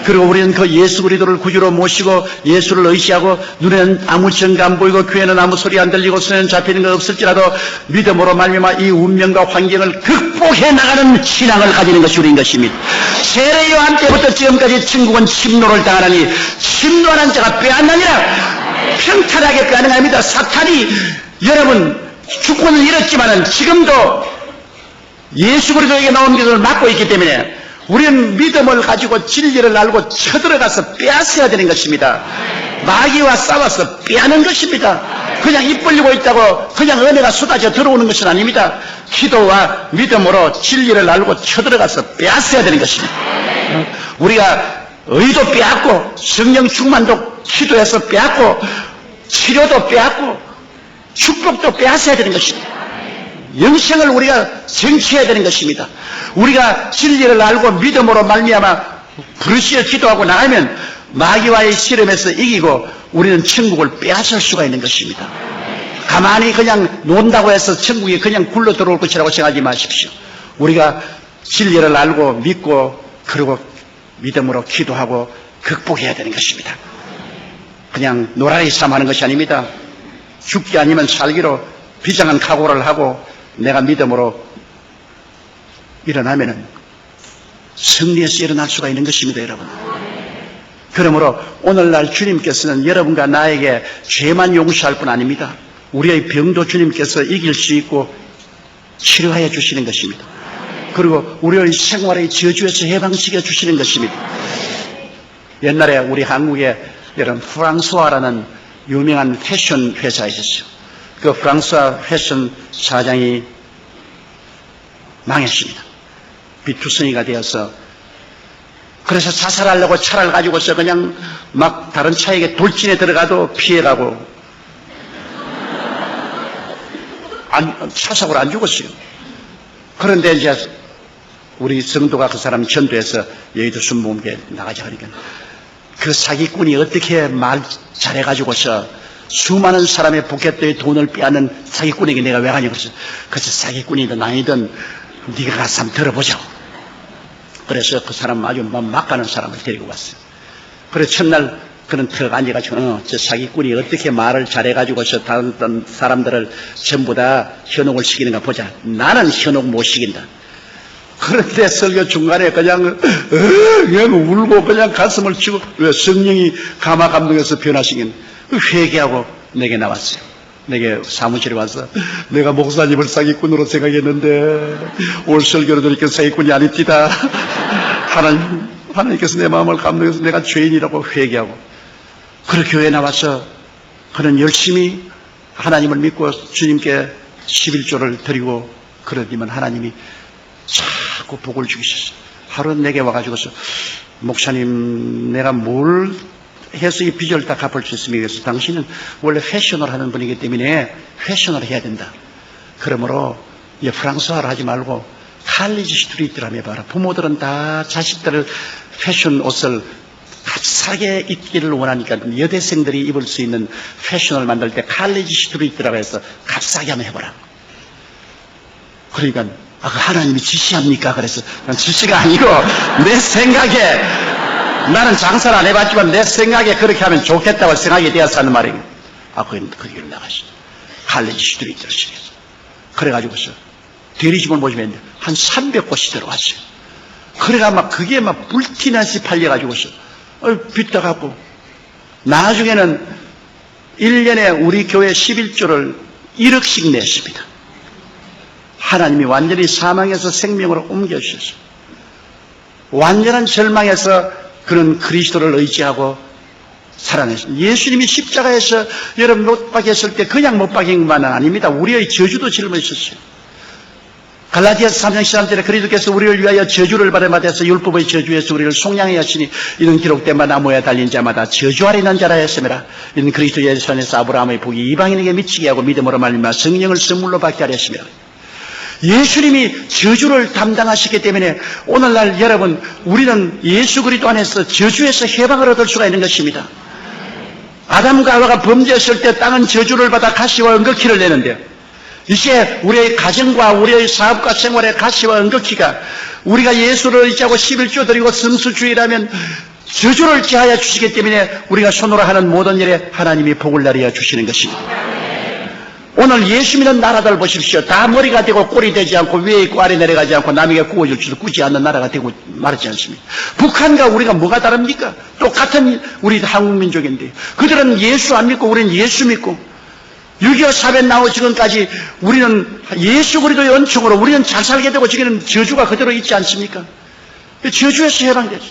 Speaker 1: 그리고 우리는 그 예수 그리스도를 구주로 모시고 예수를 의지하고 눈에는 아무 증거 안 보이고 귀에는 아무 소리 안 들리고 손에는 잡히는 것 없을지라도 믿음으로 말미암아 이 운명과 환경을 극복해 나가는 신앙을 가지는 것이 우리인 것입니다. 세례 요한 때부터 지금까지 천국은 침노를 당하나니 침노하는 자가 빼앗느니라. 평탄하게 가능합니다. 사탄이 여러분 주권을 잃었지만은 지금도 예수 그리스도에게 나온 것을 막고 있기 때문에 우리는 믿음을 가지고 진리를 알고 쳐들어가서 빼앗아야 되는 것입니다. 마귀와 싸워서 빼앗는 것입니다. 그냥 입 벌리고 있다고 그냥 은혜가 쏟아져 들어오는 것은 아닙니다. 기도와 믿음으로 진리를 알고 쳐들어가서 빼앗아야 되는 것입니다. 우리가 의도 빼앗고 성령 충만도 기도해서 빼앗고 치료도 빼앗고 축복도 빼앗아야 되는 것입니다. 영생을 우리가 쟁취해야 되는 것입니다. 우리가 진리를 알고 믿음으로 말미암아 부르짖어 기도하고 나가면 마귀와의 실험에서 이기고 우리는 천국을 빼앗을 수가 있는 것입니다. 가만히 그냥 논다고 해서 천국이 그냥 굴러 들어올 것이라고 생각하지 마십시오. 우리가 진리를 알고 믿고 그리고 믿음으로 기도하고 극복해야 되는 것입니다. 그냥 노라리 삼하는 것이 아닙니다. 죽기 아니면 살기로 비장한 각오를 하고 내가 믿음으로 일어나면은 승리해서 일어날 수가 있는 것입니다, 여러분. 그러므로 오늘날 주님께서는 여러분과 나에게 죄만 용서할 뿐 아닙니다. 우리의 병도 주님께서 이길 수 있고 치료하여 주시는 것입니다. 그리고 우리의 생활의 저주에서 해방시켜 주시는 것입니다. 옛날에 우리 한국에 여러분 프랑소아라는 유명한 패션 회사가 있었어요. 그 프랑소아 패션 사장이 망했습니다. 비투성이가 되어서 그래서 자살하려고 차를 가지고서 그냥 막 다른 차에게 돌진해 들어가도 피해가고 차 사고로 안 죽었어요. 그런데 이제 우리 성도가 그 사람 전도해서 여의도 순복음교회 나가자 하니까 그 사기꾼이 어떻게 말 잘해가지고서 수많은 사람의 포켓도의 돈을 빼앗는 사기꾼에게 내가 왜 가냐고 그래서 사기꾼이든 아니든 네가 가서 한번 들어보자고. 그래서 그 사람 아주 막 가는 사람을 데리고 왔어요. 그래 첫날 그런 턱 앉아가지고 저 사기꾼이 어떻게 말을 잘해가지고서 다른 사람들을 전부 다 현혹을 시키는가 보자. 나는 현혹 못 시킨다. 그런데 설교 중간에 그냥 울고 그냥 가슴을 치고 왜 성령이 감화 감동해서 변화시킨 회개하고 내게 나왔어요. 내게 사무실에 와서 내가 목사님을 사기꾼으로 생각했는데 올 설교를 들으니까 사기꾼이 아닙니다. 하나님께서 내 마음을 감동해서 내가 죄인이라고 회개하고 그래 교회에 나와서 그는 열심히 하나님을 믿고 주님께 11조를 드리고 그러니만 하나님이 자꾸 복을 주시셨어요. 하루 내게 와가지고서 목사님 내가 뭘 해서 이 빚을 다 갚을 수 있으면 그래서 당신은 원래 패션을 하는 분이기 때문에 패션을 해야 된다. 그러므로 프랑스어를 하지 말고 칼리지 스트리트를 한번 해봐라. 부모들은 다 자식들을 패션 옷을 값싸게 입기를 원하니까 여대생들이 입을 수 있는 패션을 만들 때 칼리지 스트리트라고 해서 값싸게 한번 해보라. 그러니까 하나님이 지시합니까? 그래서 지시가 아니고 내 생각에 나는 장사를 안 해봤지만 내 생각에 그렇게 하면 좋겠다고 생각이 되어서 하는 말이에요. 그 길을 나가시죠. 칼리지 스트리트를 시켜서. 그래가지고서 대리점을 보시면 한 300곳이 들어왔어요. 그래가 그게 불티나시 팔려가지고서 빚다갖고 나중에는 1년에 우리 교회 11조를 1억씩 냈습니다. 하나님이 완전히 사망에서 생명으로 옮겨주셨어요. 완전한 절망에서 그는 그리스도를 의지하고 살아냈습니다. 예수님이 십자가에서 여러분 못 박혔을 때 그냥 못 박힌 것만은 아닙니다. 우리의 저주도 짊어졌어요. 갈라디아서 3장 13절에 그리스도께서 우리를 위하여 저주를 받아서 율법의 저주에서 우리를 속량해 하시니 이는 기록된 바 나무에 달린 자마다 저주 아래 있는 자라 했음이라. 이는 그리스도 예수 안에서 아브라함의 복이 이방인에게 미치게 하고 믿음으로 말미암아 성령을 선물로 받게 하려 했음이라. 예수님이 저주를 담당하시기 때문에 오늘날 여러분 우리는 예수 그리스도 안에서 저주에서 해방을 얻을 수가 있는 것입니다. 아담과 하와가 범죄했을 때 땅은 저주를 받아 가시와 은극히를 내는데 이제 우리의 가정과 우리의 사업과 생활의 가시와 은극히가 우리가 예수를 의지하고 11조 드리고 성수주의라면 저주를 제하여 주시기 때문에 우리가 손으로 하는 모든 일에 하나님이 복을 내려 주시는 것입니다. 오늘 예수 믿는 나라들 보십시오. 다 머리가 되고 꼴이 되지 않고 위에 있고 아래 내려가지 않고 남에게 구워줄 줄도 꾸지 않는 나라가 되고 말하지 않습니까? 북한과 우리가 뭐가 다릅니까? 똑같은 우리 한국 민족인데 그들은 예수 안 믿고 우리는 예수 믿고 6.25 사변 나오 지금까지 우리는 예수 그리스도의 은총으로 우리는 잘 살게 되고 지금은 저주가 그대로 있지 않습니까? 저주에서 해방되죠.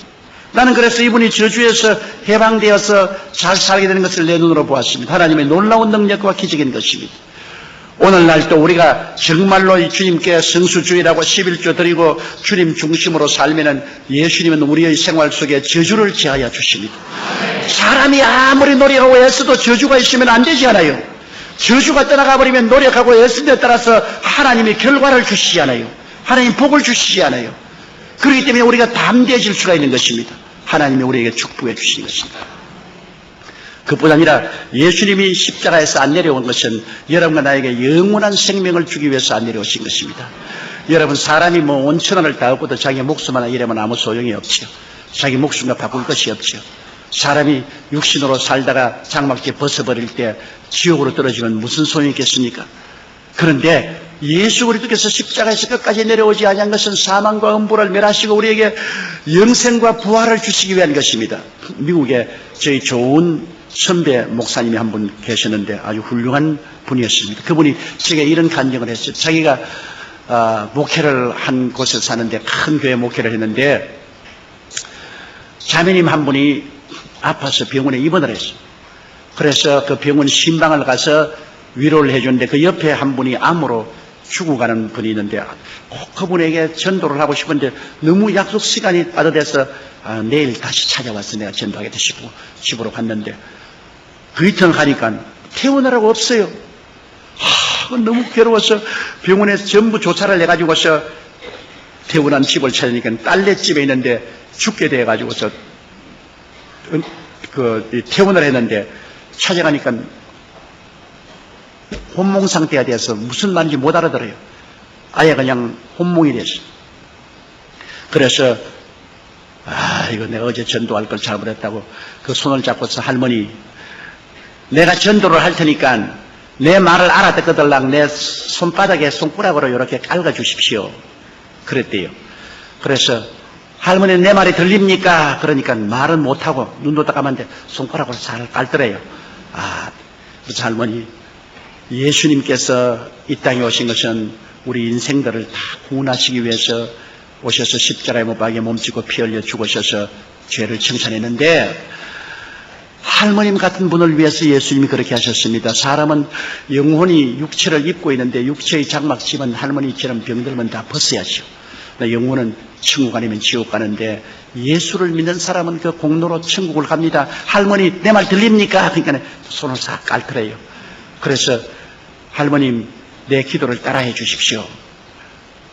Speaker 1: 나는 그래서 이분이 저주에서 해방되어서 잘 살게 되는 것을 내 눈으로 보았습니다. 하나님의 놀라운 능력과 기적인 것입니다. 오늘날 또 우리가 정말로 주님께 성수주의라고 11조 드리고 주님 중심으로 살면은 예수님은 우리의 생활 속에 저주를 제하여 주십니다. 사람이 아무리 노력하고 애써도 저주가 있으면 안 되지 않아요. 저주가 떠나가 버리면 노력하고 애쓴 데 따라서 하나님이 결과를 주시지 않아요. 하나님 복을 주시지 않아요. 그렇기 때문에 우리가 담대해질 수가 있는 것입니다. 하나님이 우리에게 축복해 주시는 것입니다. 그뿐 아니라 예수님이 십자가에서 안 내려온 것은 여러분과 나에게 영원한 생명을 주기 위해서 안 내려오신 것입니다. 여러분 사람이 5,000원을 다 얻고도 자기 목숨 하나 잃으면 아무 소용이 없죠. 자기 목숨과 바꿀 것이 없죠. 사람이 육신으로 살다가 장막에 벗어버릴 때 지옥으로 떨어지면 무슨 소용이 있겠습니까? 그런데 예수 그리스도께서 십자가에서 끝까지 내려오지 아니한 것은 사망과 음부를 멸하시고 우리에게 영생과 부활을 주시기 위한 것입니다. 미국에 저희 좋은 선배 목사님이 한 분 계셨는데 아주 훌륭한 분이었습니다. 그분이 제게 이런 간증을 했어요. 자기가 목회를 한 곳에 사는데 큰 교회 목회를 했는데 자매님 한 분이 아파서 병원에 입원을 했어요. 그래서 그 병원 신방을 가서 위로를 해주는데 그 옆에 한 분이 암으로 죽어가는 분이 있는데 꼭 그분에게 전도를 하고 싶은데 너무 약속 시간이 빠져돼서 내일 다시 찾아와서 내가 전도하겠다 싶고 집으로 갔는데 그 이틀 가니까 퇴원하라고 없어요. 너무 괴로워서 병원에서 전부 조사를 해가지고서 퇴원한 집을 찾으니까 딸네 집에 있는데 죽게 돼가지고서 퇴원을 했는데 찾아가니까 혼몽 상태가 돼서 무슨 말인지 못 알아들어요. 아예 그냥 혼몽이 됐어요. 그래서 아이고 내가 어제 전도할 걸 잘못했다고 그 손을 잡고서 할머니 내가 전도를 할 테니까 내 말을 알아듣거들랑 내 손바닥에 손가락으로 이렇게 깔아 주십시오. 그랬대요. 그래서 할머니 내 말이 들립니까? 그러니까 말은 못하고 눈도 따가만데 손가락으로 잘 깔더래요. 그래서 할머니 예수님께서 이 땅에 오신 것은 우리 인생들을 다 구원하시기 위해서 오셔서 십자가에 못 박여 몸짓고 피 흘려 죽으셔서 죄를 청산했는데 할머님 같은 분을 위해서 예수님이 그렇게 하셨습니다. 사람은 영혼이 육체를 입고 있는데 육체의 장막 짚은 할머니처럼 병들면 다 벗어야죠. 영혼은 천국 아니면 지옥 가는데 예수를 믿는 사람은 그 공로로 천국을 갑니다. 할머니 내 말 들립니까? 그러니까 손을 싹 깔더래요. 그래서 할머님 내 기도를 따라해 주십시오.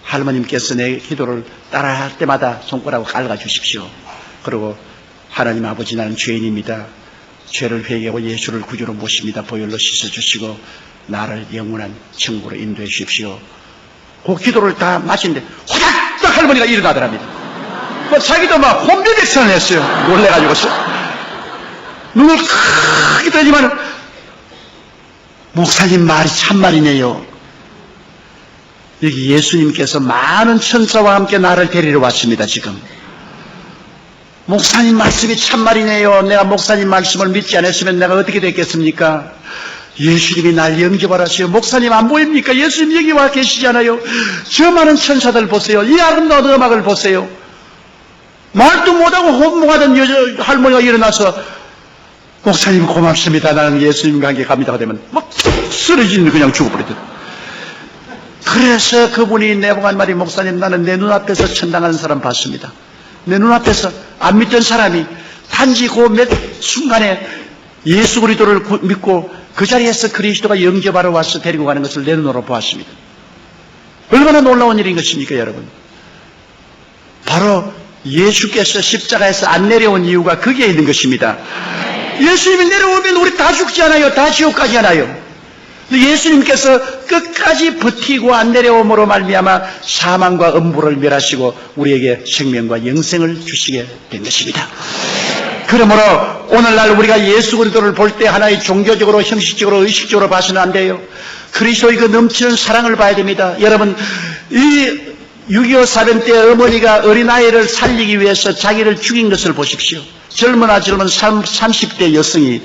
Speaker 1: 할머님께서 내 기도를 따라할 때마다 손가락을 깔아 주십시오. 그리고 하나님 아버지 나는 죄인입니다. 죄를 회개하고 예수를 구주로 모십니다. 보혈로 씻어주시고 나를 영원한 천국으로 인도해 주십시오. 그 기도를 다 마치는데 호닥닥 할머니가 일어나더랍니다. 자기도 막 혼비백산을 했어요. 놀래가지고서 눈을 크게 뜨지만 목사님 말이 참말이네요. 여기 예수님께서 많은 천사와 함께 나를 데리러 왔습니다. 지금 목사님 말씀이 참말이네요. 내가 목사님 말씀을 믿지 않았으면 내가 어떻게 됐겠습니까? 예수님이 날 영접하라시오. 목사님 안 보입니까? 예수님 여기 와 계시잖아요. 저 많은 천사들 보세요. 이 아름다운 음악을 보세요. 말도 못하고 혼모하던 여자 할머니가 일어나서 목사님 고맙습니다. 나는 예수님과 함께 갑니다. 하면 막 쓰러지는 그냥 죽어버리더라. 그래서 그분이 내보고 한 말이 목사님 나는 내 눈앞에서 천당하는 사람 봤습니다. 내 눈앞에서 안 믿던 사람이 단지 그 몇 순간에 예수 그리스도를 믿고 그 자리에서 그리스도가 영접하러 와서 데리고 가는 것을 내 눈으로 보았습니다. 얼마나 놀라운 일인 것입니까 여러분? 바로 예수께서 십자가에서 안 내려온 이유가 거기에 있는 것입니다. 예수님이 내려오면 우리 다 죽지 않아요? 다 지옥 가지 않아요? 예수님께서 끝까지 버티고 안 내려옴으로 말미암아 사망과 음부를 멸하시고 우리에게 생명과 영생을 주시게 된 것입니다. 그러므로 오늘날 우리가 예수 그리스도를 볼 때 하나의 종교적으로 형식적으로 의식적으로 봐서는 안 돼요. 그리스도의 그 넘치는 사랑을 봐야 됩니다. 여러분 이 6.25 사변 때 어머니가 어린아이를 살리기 위해서 자기를 죽인 것을 보십시오. 젊은 30대 여성이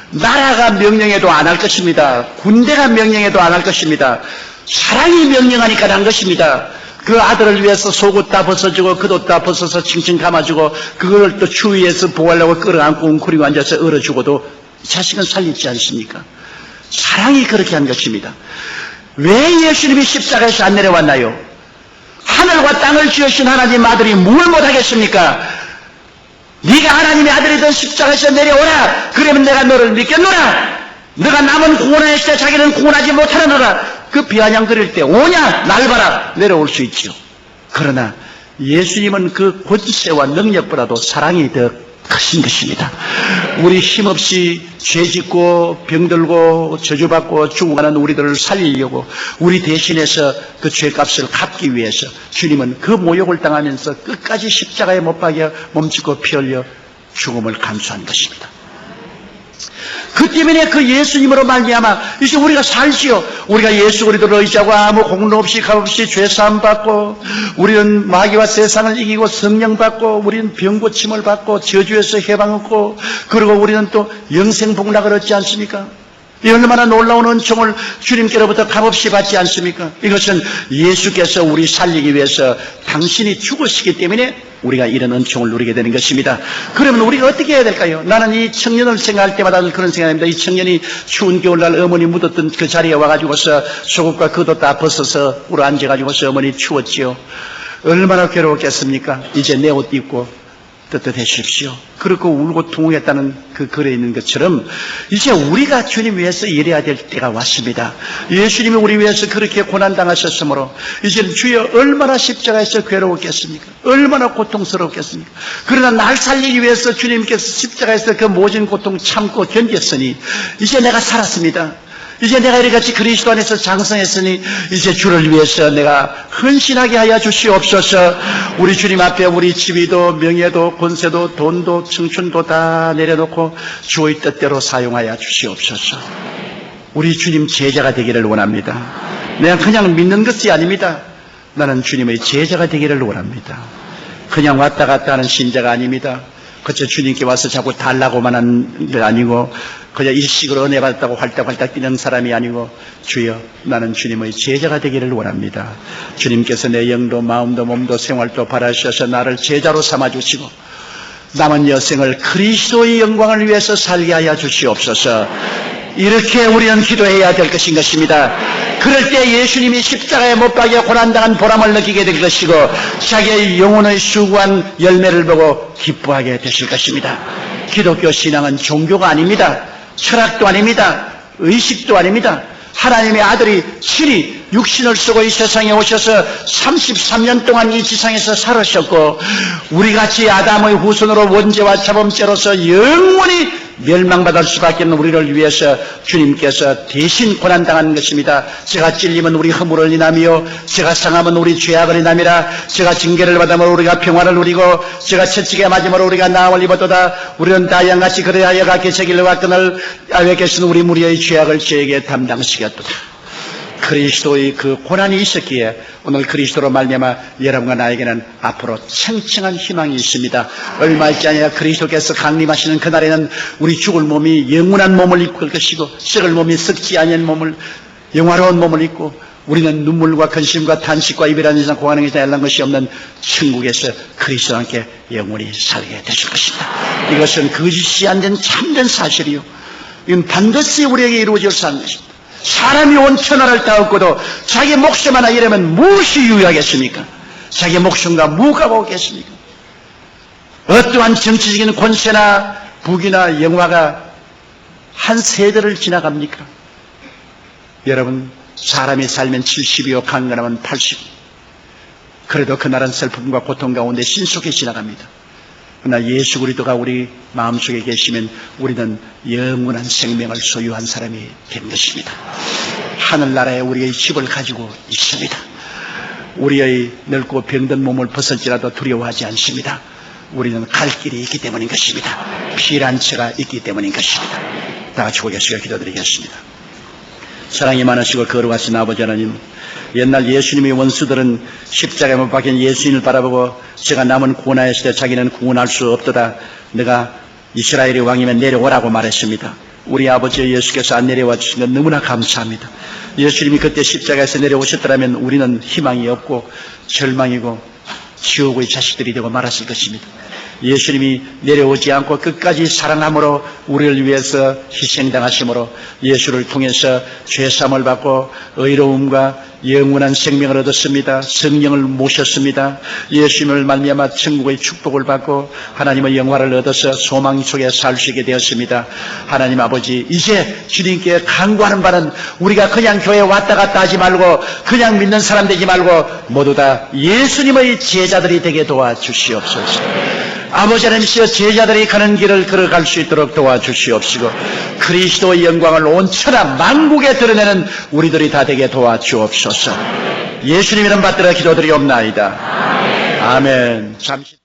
Speaker 1: 나라가 명령해도 안 할 것입니다. 군대가 명령해도 안 할 것입니다. 사랑이 명령하니까 한 것입니다. 그 아들을 위해서 속옷 다 벗어주고 겉옷 다 벗어서 칭칭 감아주고 그걸 또 추위에서 보호하려고 끌어안고 웅크리고 앉아서 얼어주고도 자식은 살리지 않습니까? 사랑이 그렇게 한 것입니다. 왜 예수님이 십자가에서 안 내려왔나요? 하늘과 땅을 지으신 하나님 아들이 뭘 못하겠습니까? 네가 하나님의 아들이든 십자가에서 내려오라. 그러면 내가 너를 믿겠노라. 너가 남은 구원할 때 자기는 구원하지 못하느라 그 비아냥 그릴 때 오냐 날 봐라 내려올 수 있죠. 그러나 예수님은 그 권세와 능력보다도 사랑이 더 크신 것입니다. 우리 힘없이 죄짓고 병들고 저주받고 죽어가는 우리들을 살리려고 우리 대신해서 그 죄값을 갚기 위해서 주님은 그 모욕을 당하면서 끝까지 십자가에 못 박여 몸짓고 피 흘려 죽음을 감수한 것입니다. 그 때문에 그 예수님으로 말미암아 이제 우리가 살지요. 우리가 예수 그리스도를 의지하고 아무 공로 없이 값 없이 죄사함 받고 우리는 마귀와 세상을 이기고 성령 받고 우리는 병 고침을 받고 저주에서 해방 얻고 그리고 우리는 또 영생 복락을 얻지 않습니까? 이 얼마나 놀라운 은총을 주님께로부터 값없이 받지 않습니까? 이것은 예수께서 우리 살리기 위해서 당신이 죽으시기 때문에 우리가 이런 은총을 누리게 되는 것입니다. 그러면 우리가 어떻게 해야 될까요? 나는 이 청년을 생각할 때마다 그런 생각입니다. 이 청년이 추운 겨울날 어머니 묻었던 그 자리에 와가지고서 속옷과 겉옷 다 벗어서 울어 앉아가지고서 어머니 추웠지요. 얼마나 괴로웠겠습니까? 이제 내 옷 입고 떳떳해십시오. 그렇고 울고 통곡했다는 그 글에 있는 것처럼 이제 우리가 주님 위해서 일해야 될 때가 왔습니다. 예수님이 우리 위해서 그렇게 고난당하셨으므로 이제는 주여 얼마나 십자가에서 괴로웠겠습니까? 얼마나 고통스럽겠습니까? 그러나 날 살리기 위해서 주님께서 십자가에서 그 모진 고통 참고 견뎠으니 이제 내가 살았습니다. 이제 내가 이같이 그리스도 안에서 장성했으니 이제 주를 위해서 내가 헌신하게 하여 주시옵소서. 우리 주님 앞에 우리 지위도 명예도 권세도 돈도 청춘도 다 내려놓고 주의 뜻대로 사용하여 주시옵소서. 우리 주님 제자가 되기를 원합니다. 내가 그냥 믿는 것이 아닙니다. 나는 주님의 제자가 되기를 원합니다. 그냥 왔다 갔다 하는 신자가 아닙니다. 그저 주님께 와서 자꾸 달라고만 하는 게 아니고 그냥 일식으로 은혜 받았다고 활딱활딱 뛰는 사람이 아니고 주여 나는 주님의 제자가 되기를 원합니다. 주님께서 내 영도 마음도 몸도 생활도 바라셔서 나를 제자로 삼아주시고 남은 여생을 그리스도의 영광을 위해서 살게 하여 주시옵소서. 이렇게 우리는 기도해야 될 것인 것입니다. 그럴 때 예수님이 십자가에 못 박여 고난당한 보람을 느끼게 될 것이고 자기의 영혼의 수고한 열매를 보고 기뻐하게 되실 것입니다. 기독교 신앙은 종교가 아닙니다. 철학도 아닙니다. 의식도 아닙니다. 하나님의 아들이 친히 육신을 쓰고 이 세상에 오셔서 33년 동안 이 지상에서 살으셨고 우리같이 아담의 후손으로 원죄와 자범죄로서 영원히 멸망받을 수밖에 없는 우리를 위해서 주님께서 대신 고난당한 것입니다. 제가 찔리면 우리 허물을 인하며 제가 상하면 우리 죄악을 인함이라. 제가 징계를 받으면 우리가 평화를 누리고 제가 채찍에 맞으면 우리가 나음을 입었도다. 우리는 다 양같이 그래야 여각기 세길로 왔거늘 야외 계신 우리 무리의 죄악을 저에게 담당시켰도다. 그리스도의 그 고난이 있었기에 오늘 그리스도로 말미암아 여러분과 나에게는 앞으로 청청한 희망이 있습니다. 얼마 있지 않아 그리스도께서 강림하시는 그날에는 우리 죽을 몸이 영원한 몸을 입고 올 것이고 썩을 몸이 썩지 아니한 몸을 영화로운 몸을 입고 우리는 눈물과 근심과 탄식과 이별한 이상 고하는 것이 알란 것이 없는 천국에서 그리스도와 함께 영원히 살게 되실 것입니다. 이것은 거짓이 안 된 참된 사실이요. 이건 반드시 우리에게 이루어질 사실입니다. 사람이 온 천하를 다 얻고도 자기 목숨 하나 잃으면 무엇이 유효하겠습니까? 자기 목숨과 무엇가 오겠습니까? 어떠한 정치적인 권세나 부귀나 영화가 한 세대를 지나갑니까? 여러분, 사람이 살면 70이요 강건하면 80. 그래도 그날은 슬픔과 고통 가운데 신속히 지나갑니다. 그러나 예수 그리스도가 우리 마음속에 계시면 우리는 영원한 생명을 소유한 사람이 된 것입니다. 하늘나라에 우리의 집을 가지고 있습니다. 우리의 늙고 병든 몸을 벗을지라도 두려워하지 않습니다. 우리는 갈 길이 있기 때문인 것입니다. 피란처가 있기 때문인 것입니다. 다 같이 고개숙여 기도드리겠습니다. 사랑이 많으시고 거룩하신 아버지 하나님, 옛날 예수님의 원수들은 십자가에 못 박힌 예수님을 바라보고 제가 남은 구원하였을 때 자기는 구원할 수 없도다. 내가 이스라엘의 왕이면 내려오라고 말했습니다. 우리 아버지 예수께서 안 내려와 주신 건 너무나 감사합니다. 예수님이 그때 십자가에서 내려오셨더라면 우리는 희망이 없고 절망이고 지옥의 자식들이 되고 말았을 것입니다. 예수님이 내려오지 않고 끝까지 사랑함으로 우리를 위해서 희생당하심으로 예수를 통해서 죄사함을 받고 의로움과 영원한 생명을 얻었습니다. 성령을 모셨습니다. 예수님을 말미암아 천국의 축복을 받고 하나님의 영화를 얻어서 소망 속에 살 수 있게 되었습니다. 하나님 아버지, 이제 주님께 간구하는 바는 우리가 그냥 교회 왔다 갔다 하지 말고 그냥 믿는 사람 되지 말고 모두 다 예수님의 제자들이 되게 도와주시옵소서. 아버지 하나님이시여, 제자들이 가는 길을 걸어갈 수 있도록 도와주시옵시고 그리스도의 영광을 온 천하 만국에 드러내는 우리들이 다 되게 도와주옵소서. 예수님 이름 받들어 기도드리옵나이다. 아멘. 잠시